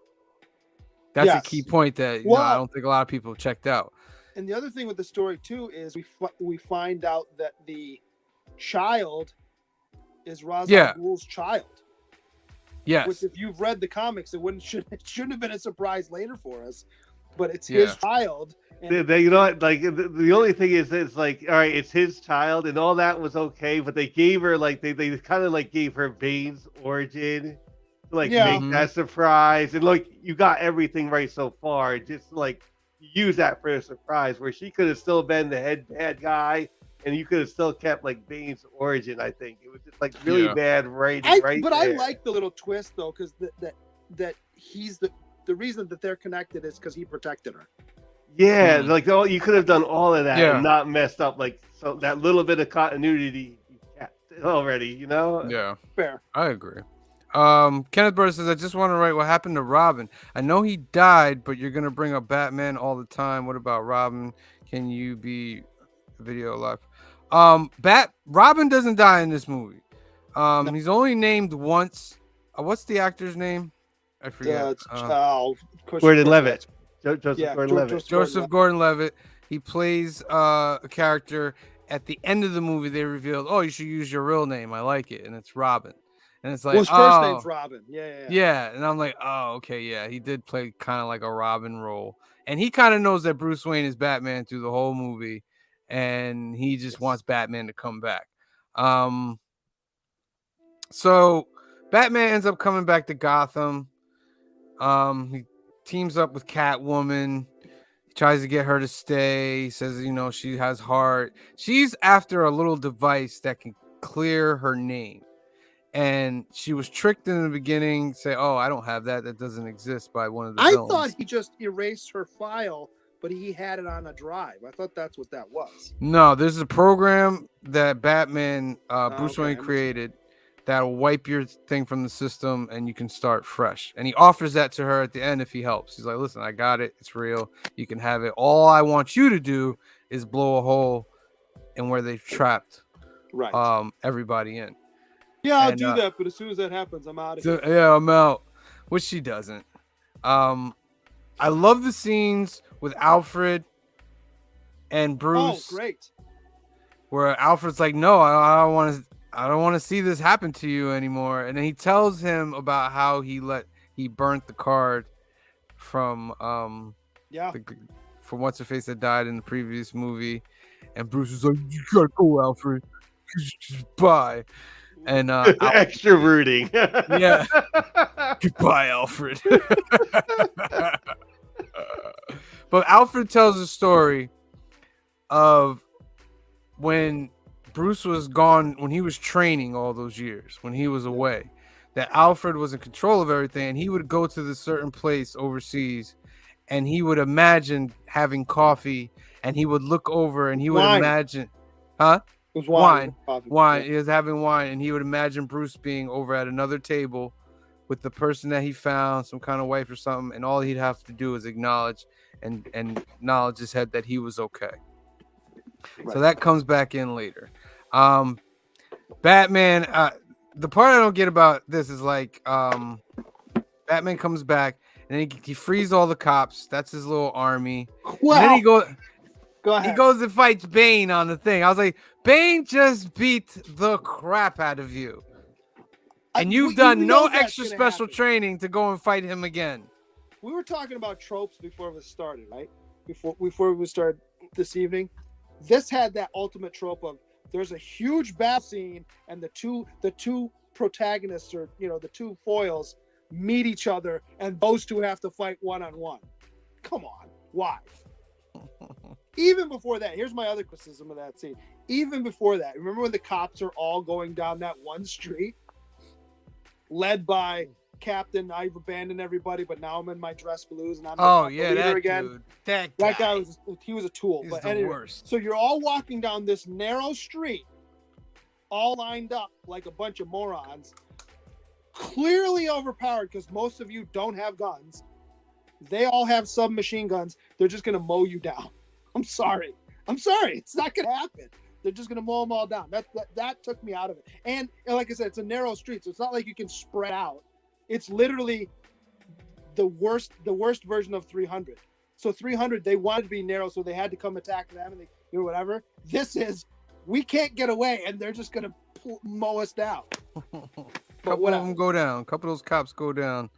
That's a key point that I don't think a lot of people have checked out. And the other thing with the story too is we find out that the child is Ra's al Ghul's child. Yes. Which, if you've read the comics, it shouldn't have been a surprise later for us. But it's his child. And you know what? Like the only thing is, it's like, all right, it's his child, and all that was okay, but they gave her like they kind of like gave her Bane's origin, to, like make that surprise, and like you got everything right so far. Just like use that for a surprise, where she could have still been the head bad guy, and you could have still kept like Bane's origin. I think it was just like really bad writing. But I like the little twist though, because that he's the reason that they're connected is because he protected her. Yeah, like you could have done all of that and not messed up like so that little bit of continuity you kept already, Yeah, fair. I agree. Kenneth Burr says, "I just want to write what happened to Robin. I know he died, but you're gonna bring up Batman all the time. What about Robin? Can you be video live?" Robin doesn't die in this movie. He's only named once. What's the actor's name? I forget. Gordon-Levitt. Joseph Gordon-Levitt. He plays a character. At the end of the movie, they revealed, "Oh, you should use your real name. I like it," and it's Robin. And it's like, his first name's Robin. Yeah. And I'm like, oh, okay, yeah. He did play kind of like a Robin role, and he kind of knows that Bruce Wayne is Batman through the whole movie, and he just wants Batman to come back. So Batman ends up coming back to Gotham. He teams up with Catwoman. He tries to get her to stay. He says, she has heart. She's after a little device that can clear her name. And she was tricked in the beginning, say, "Oh, I don't have that. That doesn't exist," by one of the villains. I thought he just erased her file, but he had it on a drive. I thought that's what that was. No, there's a program that Batman, Bruce Wayne created that'll wipe your thing from the system, and you can start fresh. And he offers that to her at the end if he helps. He's like, "Listen, I got it. It's real. You can have it. All I want you to do is blow a hole in where they've trapped everybody in." Yeah, I'll do that, but as soon as that happens, I'm out of here. Yeah, I'm out. Which she doesn't. I love the scenes with Alfred and Bruce. Oh, great. Where Alfred's like, "No, I don't want to see this happen to you anymore." And then he tells him about how he burnt the card from from what's her face that died in the previous movie. And Bruce is like, "You gotta go, Alfred. Bye." And Extroverting. Yeah. Goodbye, Alfred. But Alfred tells a story of when Bruce was gone, when he was training all those years, when he was away, that Alfred was in control of everything, and he would go to this certain place overseas, and he would imagine having coffee, and he would look over, and he would imagine, huh? It was wine. Wine. He was having wine, and he would imagine Bruce being over at another table with the person that he found, some kind of wife or something, and all he'd have to do is acknowledge and acknowledge his head that he was okay. Right. So that comes back in later. Batman, the part I don't get about this is like Batman comes back and then he frees all the cops. That's his little army. Well, And then go ahead. he goes and fights Bane on the thing. I was like, Bane just beat the crap out of you. And you've done no extra special training to go and fight him again. We were talking about tropes before we started, right? Before we started this evening. This had that ultimate trope of there's a huge battle scene and the two protagonists, or the two foils, meet each other and those two have to fight one-on-one. Come on. Why? Even before that, here's my other criticism of that scene. Even before that, remember when the cops are all going down that one street led by Captain, I've abandoned everybody, but now I'm in my dress blues and I'm the leader that again. dude. That guy was a tool. He's But the anyway, worst. so you're all walking down this narrow street, all lined up like a bunch of morons, clearly overpowered because most of you don't have guns. They all have submachine guns. They're just gonna mow you down. I'm sorry. It's not gonna happen. They're just gonna mow them all down. That took me out of it. And like I said, it's a narrow street, so it's not like you can spread out. It's literally the worst version of 300. So 300, they wanted to be narrow, so they had to come attack them and they whatever. This is, we can't get away, and they're just gonna mow us down. Couple of them go down. Couple of those cops go down.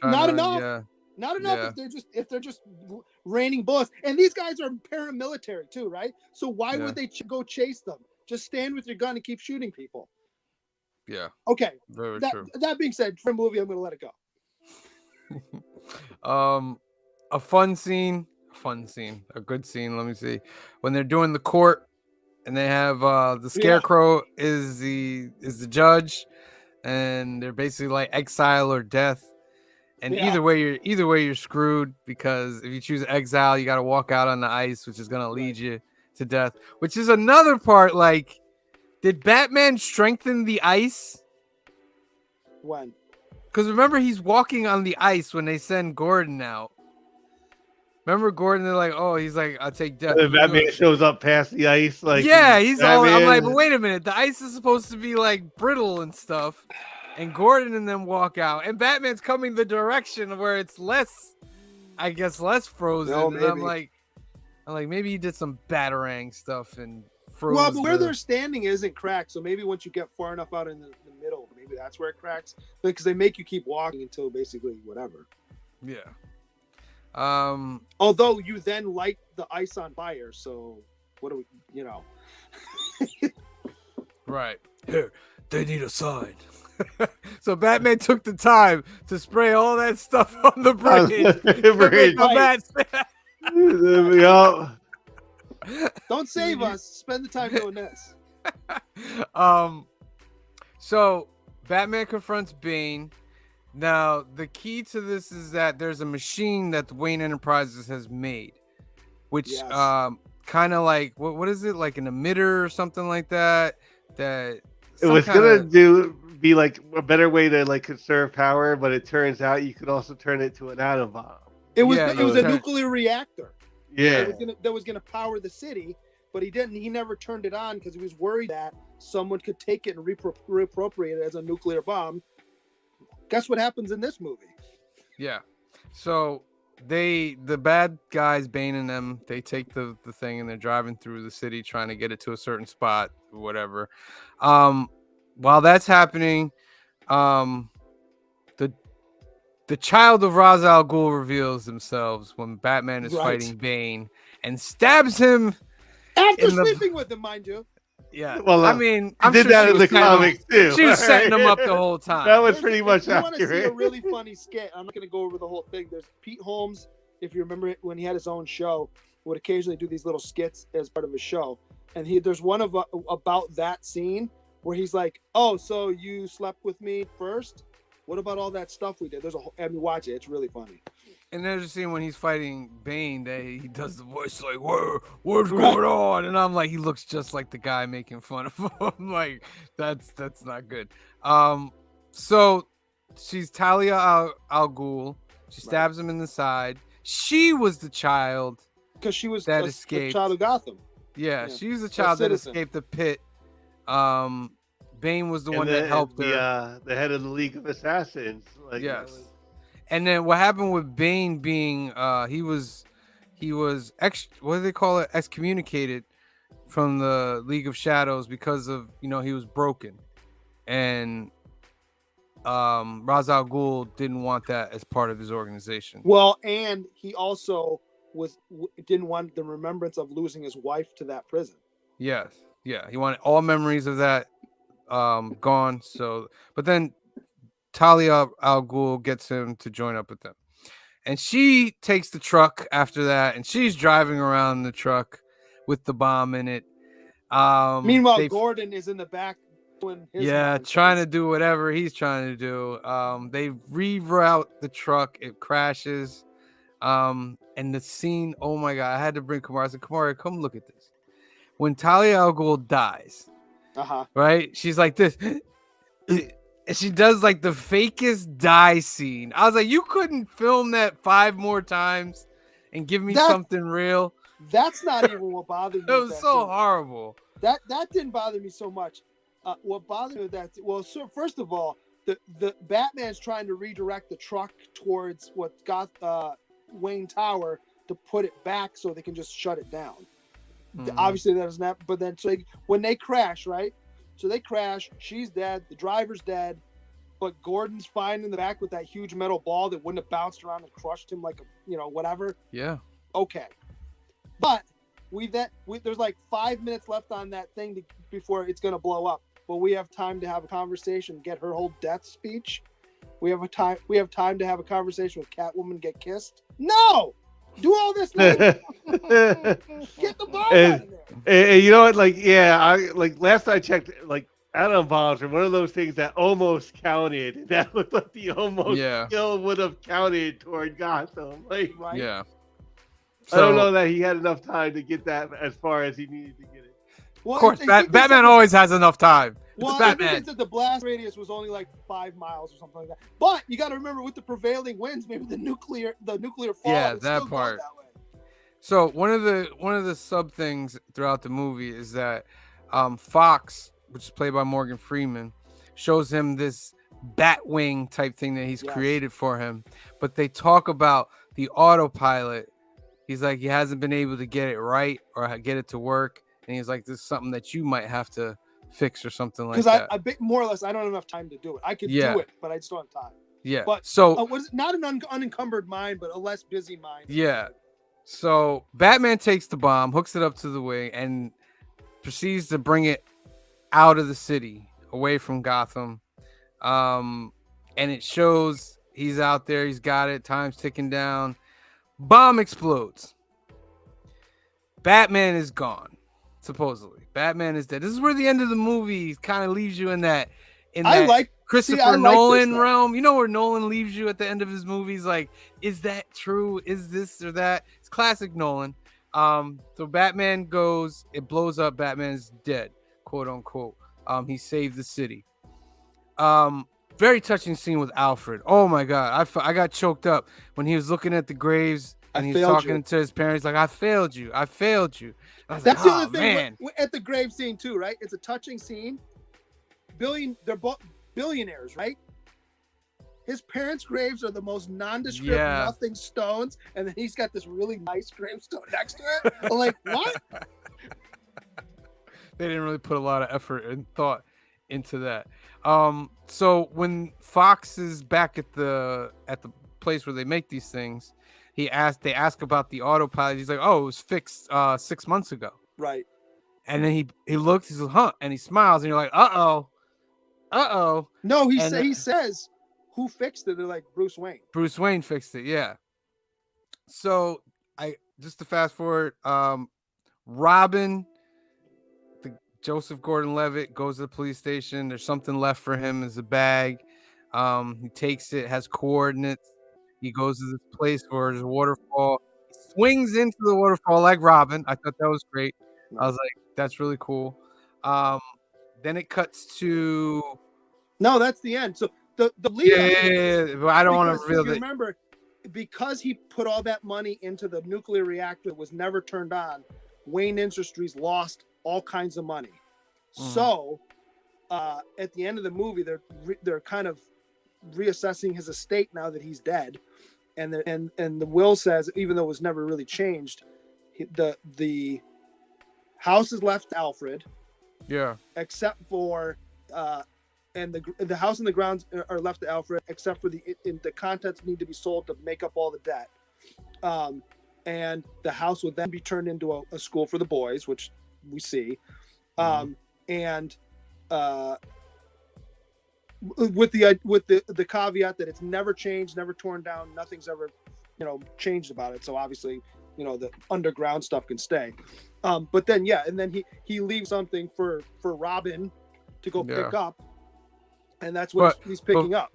Not enough. Yeah. Not enough if they're just raining bullets. And these guys are paramilitary too, right? So why would they go chase them? Just stand with your gun and keep shooting people. Yeah. Okay. Very true. That being said, for a movie, I'm going to let it go. A fun scene, a good scene. Let me see. When they're doing the court and they have the Scarecrow is the judge, and they're basically like exile or death. And either way you're screwed, because if you choose exile, you got to walk out on the ice, which is going to lead you to death, which is another part. Like, did Batman strengthen the ice? When? Because remember, he's walking on the ice when they send Gordon out. Remember Gordon? They're like, oh, he's like, I'll take death. And Batman shows up past the ice, like, yeah, he's all. Batman. I'm like, but wait a minute, the ice is supposed to be like brittle and stuff. And Gordon and them walk out, and Batman's coming the direction where it's less frozen. No, and I'm like, maybe he did some Batarang stuff and froze. Well, but where they're standing isn't cracked, so maybe once you get far enough out in the middle, maybe that's where it cracks. Because they make you keep walking until basically whatever. Yeah. Although you then light the ice on fire, so what do we, Right. Here, they need a sign. So Batman took the time to spray all that stuff on the bridge. Don't save us. Spend the time doing this. So Batman confronts Bane. Now, the key to this is that there's a machine that the Wayne Enterprises has made, which kind of like what is it, like an emitter or something like that? That it was gonna be like a better way to like conserve power, but it turns out you could also turn it to an atom bomb. It was a nuclear reactor. Yeah, that was gonna power the city, but he didn't. He never turned it on because he was worried that someone could take it and reappropriate it as a nuclear bomb. Guess what happens in this movie? Yeah. So the bad guys, Bane and them, they take the thing and they're driving through the city trying to get it to a certain spot or whatever. While that's happening, the child of Ra's al Ghul reveals themselves when Batman is fighting Bane and stabs him after sleeping with him, mind you. Yeah. Well, I mean, he I'm did sure that she in was the setting him- comics too. She was setting him alright? up the whole time. That was If pretty much you want to see a accurate. really funny skit, I'm not going to go over the whole thing. There's Pete Holmes, if you remember it, when he had his own show, would occasionally do these little skits as part of his show. And there's one about that scene where he's like, "Oh, so you slept with me first? What about all that stuff we did?" I mean, watch it. It's really funny. And there's a scene when he's fighting Bane that he does the voice like, what's going on? And I'm like, he looks just like the guy making fun of him. Like, that's not good. So she's Talia al Ghul. She stabs him in the side. She was the child Because she was that a escaped. child of Gotham. Yeah, Yeah. she was the child that citizen. escaped the pit. Bane was the And one that helped the, her. the head of the League of Assassins. Like, Yes. that was- And then what happened with Bane being he was what do they call it, excommunicated from the League of Shadows because of, he was broken, and Ra's al Ghul didn't want that as part of his organization. Well, and he also didn't want the remembrance of losing his wife to that prison. Yes, yeah, he wanted all memories of that gone. So, but then Talia al Ghul gets him to join up with them. And she takes the truck after that, and she's driving around the truck with the bomb in it. Meanwhile, Gordon is in the back doing his trying to do whatever he's trying to do. They reroute the truck, it crashes. And the scene, oh my god, I had to bring Kamara. I said, Kamara, come look at this. When Talia al Ghul dies, right? She's like this. And she does like the fakest die scene. I was like, you couldn't film that 5 more times and give me something real. That's not even what bothered me. It was so horrible. That didn't bother me so much. What bothered me with that, well, so first of all, the Batman's trying to redirect the truck towards what got Wayne Tower to put it back so they can just shut it down. Obviously that doesn't happen. But then when they crash, right? So they crash. She's dead. The driver's dead. But Gordon's fine in the back with that huge metal ball that wouldn't have bounced around and crushed him like whatever. Yeah. Okay. But there's like 5 minutes left on that thing before it's gonna blow up. But we have time to have a conversation, get her whole death speech. We have time to have a conversation with Catwoman, get kissed. No, do all this later. Get the bomb out of there. And you know what? Like, last I checked, like, atom bombs are one of those things that almost counted. That looked like the almost kill would have counted toward Gotham. Like, Right? Yeah. I don't know that he had enough time to get that as far as he needed to get it. Well, Of course, Batman always has enough time. Well, It's Batman. I think that the blast radius was only like 5 miles or something like that. But you got to remember, with the prevailing winds, maybe the nuclear fallout. Yeah, would that still go part. that way. So one of the sub things throughout the movie is that Fox, which is played by Morgan Freeman, shows him this Batwing type thing that he's created for him. But they talk about the autopilot. He's like, he hasn't been able to get it right or get it to work. And he's like, this is something that you might have to fix or something like that. Because more or less, I don't have enough time to do it. I could do it, but I just don't have time. Yeah. But so not an unencumbered mind, but a less busy mind. Yeah. So Batman takes the bomb, hooks it up to the wing, and proceeds to bring it out of the city, away from Gotham. And it shows he's out there, he's got it, time's ticking down. Bomb explodes. Batman is gone, supposedly. Batman is dead. This is where the end of the movie kind of leaves you in that Christopher Nolan realm. You know where Nolan leaves you at the end of his movies? Like, is that true? Is this or that? It's classic Nolan. So Batman goes, it blows up. Batman's dead, quote unquote. He saved the city. Very touching scene with Alfred. Oh my God. I got choked up when he was looking at the graves and he's talking to his parents like, I failed you. I failed you. That's like, the other thing at the grave scene too, right? It's a touching scene. They're both billionaires, right? His parents' graves are the most nondescript, nothing stones, and then he's got this really nice gravestone next to it. I'm like, what? They didn't really put a lot of effort and thought into that. So when Fox is back at the place where they make these things, they ask about the autopilot. He's like, oh, it was fixed 6 months ago. Right. And then he looks, he's like, huh, and he smiles, and you're like, uh-oh. No, And he says, "Who fixed it?" They're like, "Bruce Wayne." Bruce Wayne fixed it, yeah. So I just to fast forward, Robin, Joseph Gordon-Levitt goes to the police station. There's something left for him as a bag. He takes it, has coordinates. He goes to this place where there's a waterfall. He swings into the waterfall like Robin. I thought that was great. I was like, that's really cool. Then it cuts to No, that's the end. So the lead up to this, yeah, but I don't want because to if reveal you that. remember, because he put all that money into the nuclear reactor that was never turned on, Wayne Industries lost all kinds of money. So at the end of the movie, they're kind of reassessing his estate now that he's dead, and the will says, even though it was never really changed, the house is left to Alfred, Yeah. except for and the house and the grounds are left to Alfred, except for the contents need to be sold to make up all the debt. And the house would then be turned into a school for the boys, which we see. And with the caveat that it's never changed, never torn down, nothing's ever changed about it. So obviously, the underground stuff can stay. But then and then he leaves something for Robin to go pick up, and that's what he's picking up.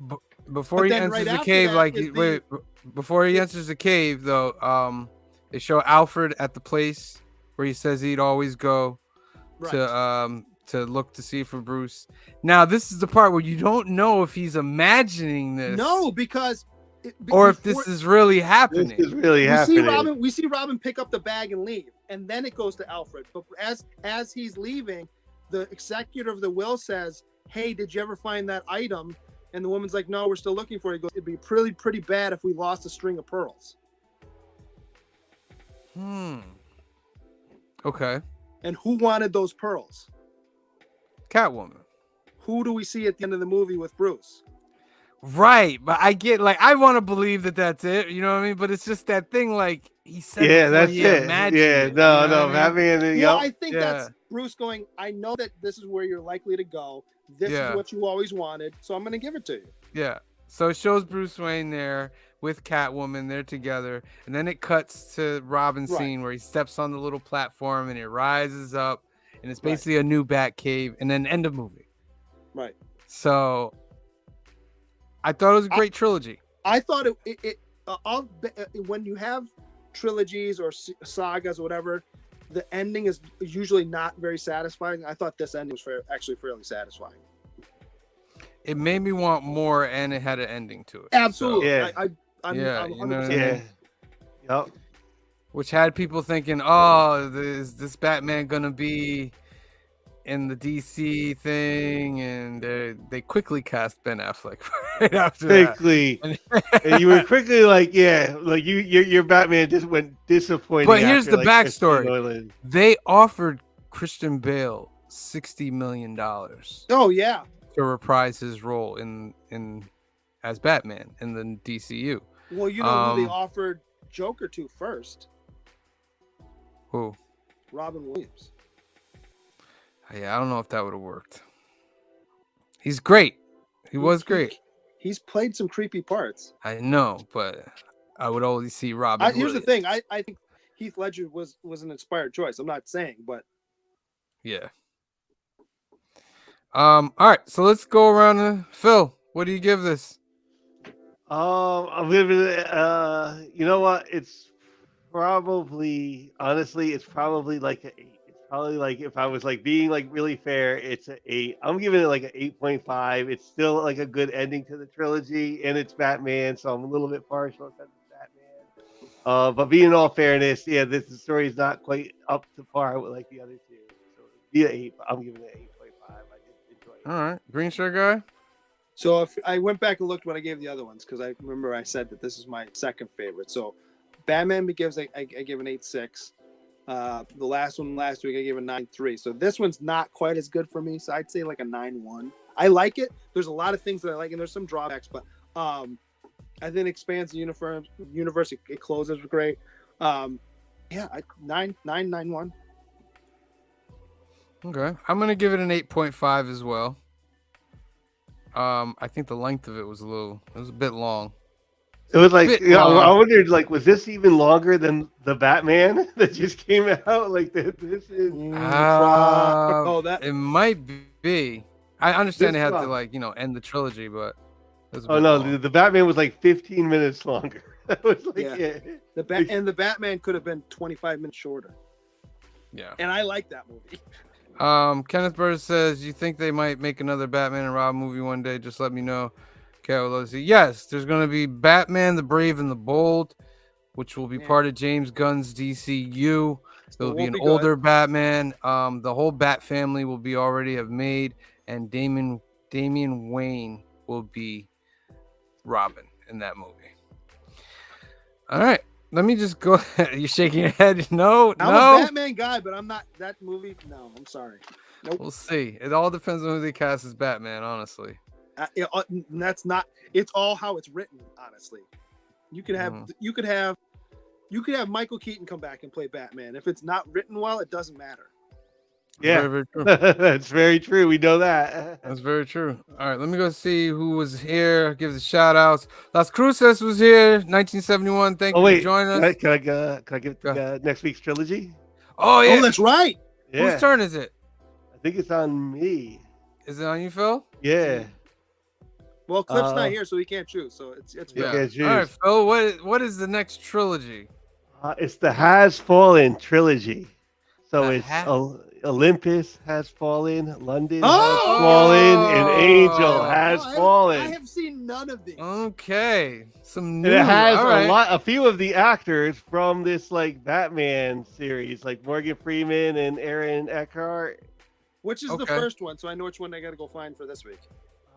Before he enters the cave, before he enters the cave, though, they show Alfred at the place where he says he'd always go to look to see for Bruce. Now, this is the part where you don't know if he's imagining this. No, because or if this is really happening. This is really happening. We see Robin pick up the bag and leave, and then it goes to Alfred. But as he's leaving, the executor of the will says, "Hey, did you ever find that item?" And the woman's like, "No, we're still looking for it." He goes, "It'd be pretty bad if we lost a string of pearls." Okay. And who wanted those pearls? Catwoman. Who do we see at the end of the movie with Bruce? Right, but I get I want to believe that that's it. You know what I mean? But it's just that thing, he said. Yeah, that's it. Yeah, no, Batman. Well, I think that's Bruce going, "I know that this is where you're likely to go. This is what you always wanted, so I'm going to give it to you." Yeah. So it shows Bruce Wayne there with Catwoman. They're together, and then it cuts to Robin's scene where he steps on the little platform and it rises up, and it's basically a new Batcave, and then end of movie. Right. So I thought it was a great trilogy. I thought when you have trilogies or sagas or whatever, the ending is usually not very satisfying. I thought this ending was actually fairly satisfying. It made me want more, and it had an ending to it. Absolutely. So, I'm 100%. Yep. Which had people thinking, "Oh, is this Batman gonna be in the DC thing?" And they quickly cast Ben Affleck right after that. And you were quickly your Batman just went disappointing. But here's the backstory: they offered Christian Bale $60 million. Oh yeah. To reprise his role in as Batman in the DCU. Well, who they offered Joker to first? Who? Robin Williams. Yeah, I don't know if that would have worked. He's great. He was great. He's played some creepy parts. I know, but I would always see Robin. Here's the thing. I think Heath Ledger was an inspired choice. I'm not saying, but yeah. All right, so let's go around to Phil. What do you give this? I'm giving it. You know what? It's probably it's probably like an 8. It's probably if I was being really fair, it's an 8. I'm giving it an 8.5. It's still a good ending to the trilogy, and it's Batman, so I'm a little bit partial because it's Batman. But being in all fairness, the story is not quite up to par with the other two. So it'd be an 8. But I'm giving it an 8.5. All right, Green Shirt Guy. So if I went back and looked when I gave the other ones, because I remember I said that this is my second favorite. So Batman Begins, I give an 8.6. The last one last week I gave a 9.3. So this one's not quite as good for me. So I'd say a 9.1. I like it. There's a lot of things that I like, and there's some drawbacks, but I think it expands the universe. It closes great. 9.1. Okay, I'm gonna give it an 8.5 as well. I think the length of it was a bit long. It was like, Bit you know, I long. wondered, like, was this even longer than the Batman that just came out? Like, this is It might be. I understand this they had to long. end the trilogy, but it was a Oh bit no, long. the Batman was like 15 minutes longer. That was like, Yeah. yeah. The Batman could have been 25 minutes shorter, Yeah. and I like that movie. Kenneth Burr says, "You think they might make another Batman and Robin movie one day? Just let me know." Okay, I would love to see. Yes, there's gonna be Batman: The Brave and the Bold, which will be Man. part of James Gunn's DCU. So It'll it be won't an be good. older Batman. The whole Bat family will be already have made, and Damian Wayne will be Robin in that movie. All right, let me just go. You're shaking your head. No. I'm a Batman guy, but I'm not that movie. No, I'm sorry. Nope. We'll see. It all depends on who they cast as Batman, honestly. That's not. It's all how it's written. Honestly, you could have Michael Keaton come back and play Batman. If it's not written well, it doesn't matter. Yeah, Very, very true. that's very true. We know that. That's very true. All right, let me go see who was here. Give the shout outs. Las Cruces was here, 1971. Thank Oh you wait, for joining us. can I give next week's trilogy? Oh, yeah. Oh, that's right. Yeah, Whose turn is it? I think it's on me. Is it on you, Phil? Yeah. Well, Cliff's not here, so he can't choose. So it's Yeah. Phil. can't All right, choose. Phil. What is the next trilogy? It's the Has Fallen trilogy. So The it's Ha- Olympus has fallen, London Oh! has fallen, and Angel Oh, has I fallen. have seen none of these. Okay, some And new. it has All right. a few of the actors from this like Batman series, like Morgan Freeman and Aaron Eckhart. Which is the Okay. first one, so I know which one I got to go find for this week.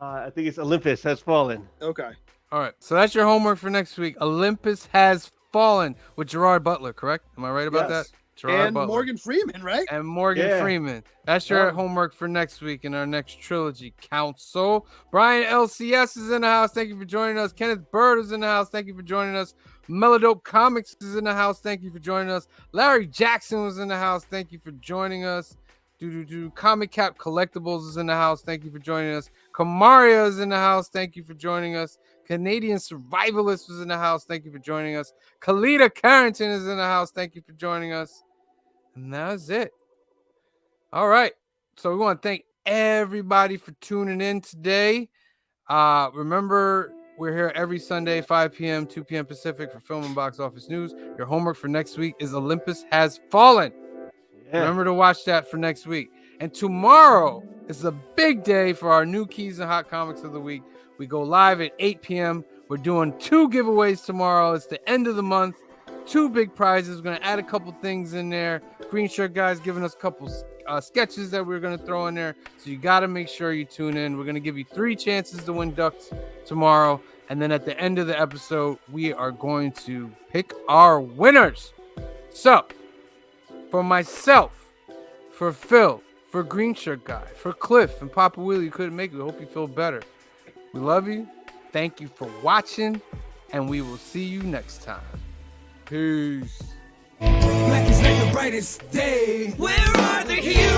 I think it's Olympus has fallen. Okay. All right. So that's your homework for next week. Olympus has fallen with Gerard Butler, correct? Am I right about Yes. that? Gerard And Butler. Morgan Freeman, right? And Morgan Yeah. Freeman. That's your Yeah. homework for next week in our next trilogy council. Brian LCS is in the house. Thank you for joining us. Kenneth Bird is in the house. Thank you for joining us. Melodope Comics is in the house. Thank you for joining us. Larry Jackson was in the house. Thank you for joining us. Comic Cap Collectibles is in the house. Thank you for joining us. Kamaria is in the house. Thank you for joining us. Canadian Survivalist was in the house. Thank you for joining us. Kalita Carrington is in the house. Thank you for joining us. And that's it. All right. So we want to thank everybody for tuning in today. Remember, we're here every Sunday, 5 p.m., 2 p.m. Pacific for Film and Box Office News. Your homework for next week is Olympus Has Fallen. Yeah. Remember to watch that for next week. And tomorrow is a big day for our new Keys and Hot Comics of the Week. We go live at 8 p.m. We're doing 2 giveaways tomorrow. It's the end of the month. 2 big prizes. We're going to add a couple things in there. Green Shirt Guys giving us a couple sketches that we're going to throw in there. So you got to make sure you tune in. We're going to give you 3 chances to win ducks tomorrow. And then at the end of the episode, we are going to pick our winners. So, for myself, for Phil, for Green Shirt Guy, for Cliff and Papa Willie, you couldn't make it. We hope you feel better. We love you. Thank you for watching. And we will see you next time. Peace. Black is like the brightest day. Where are the heroes?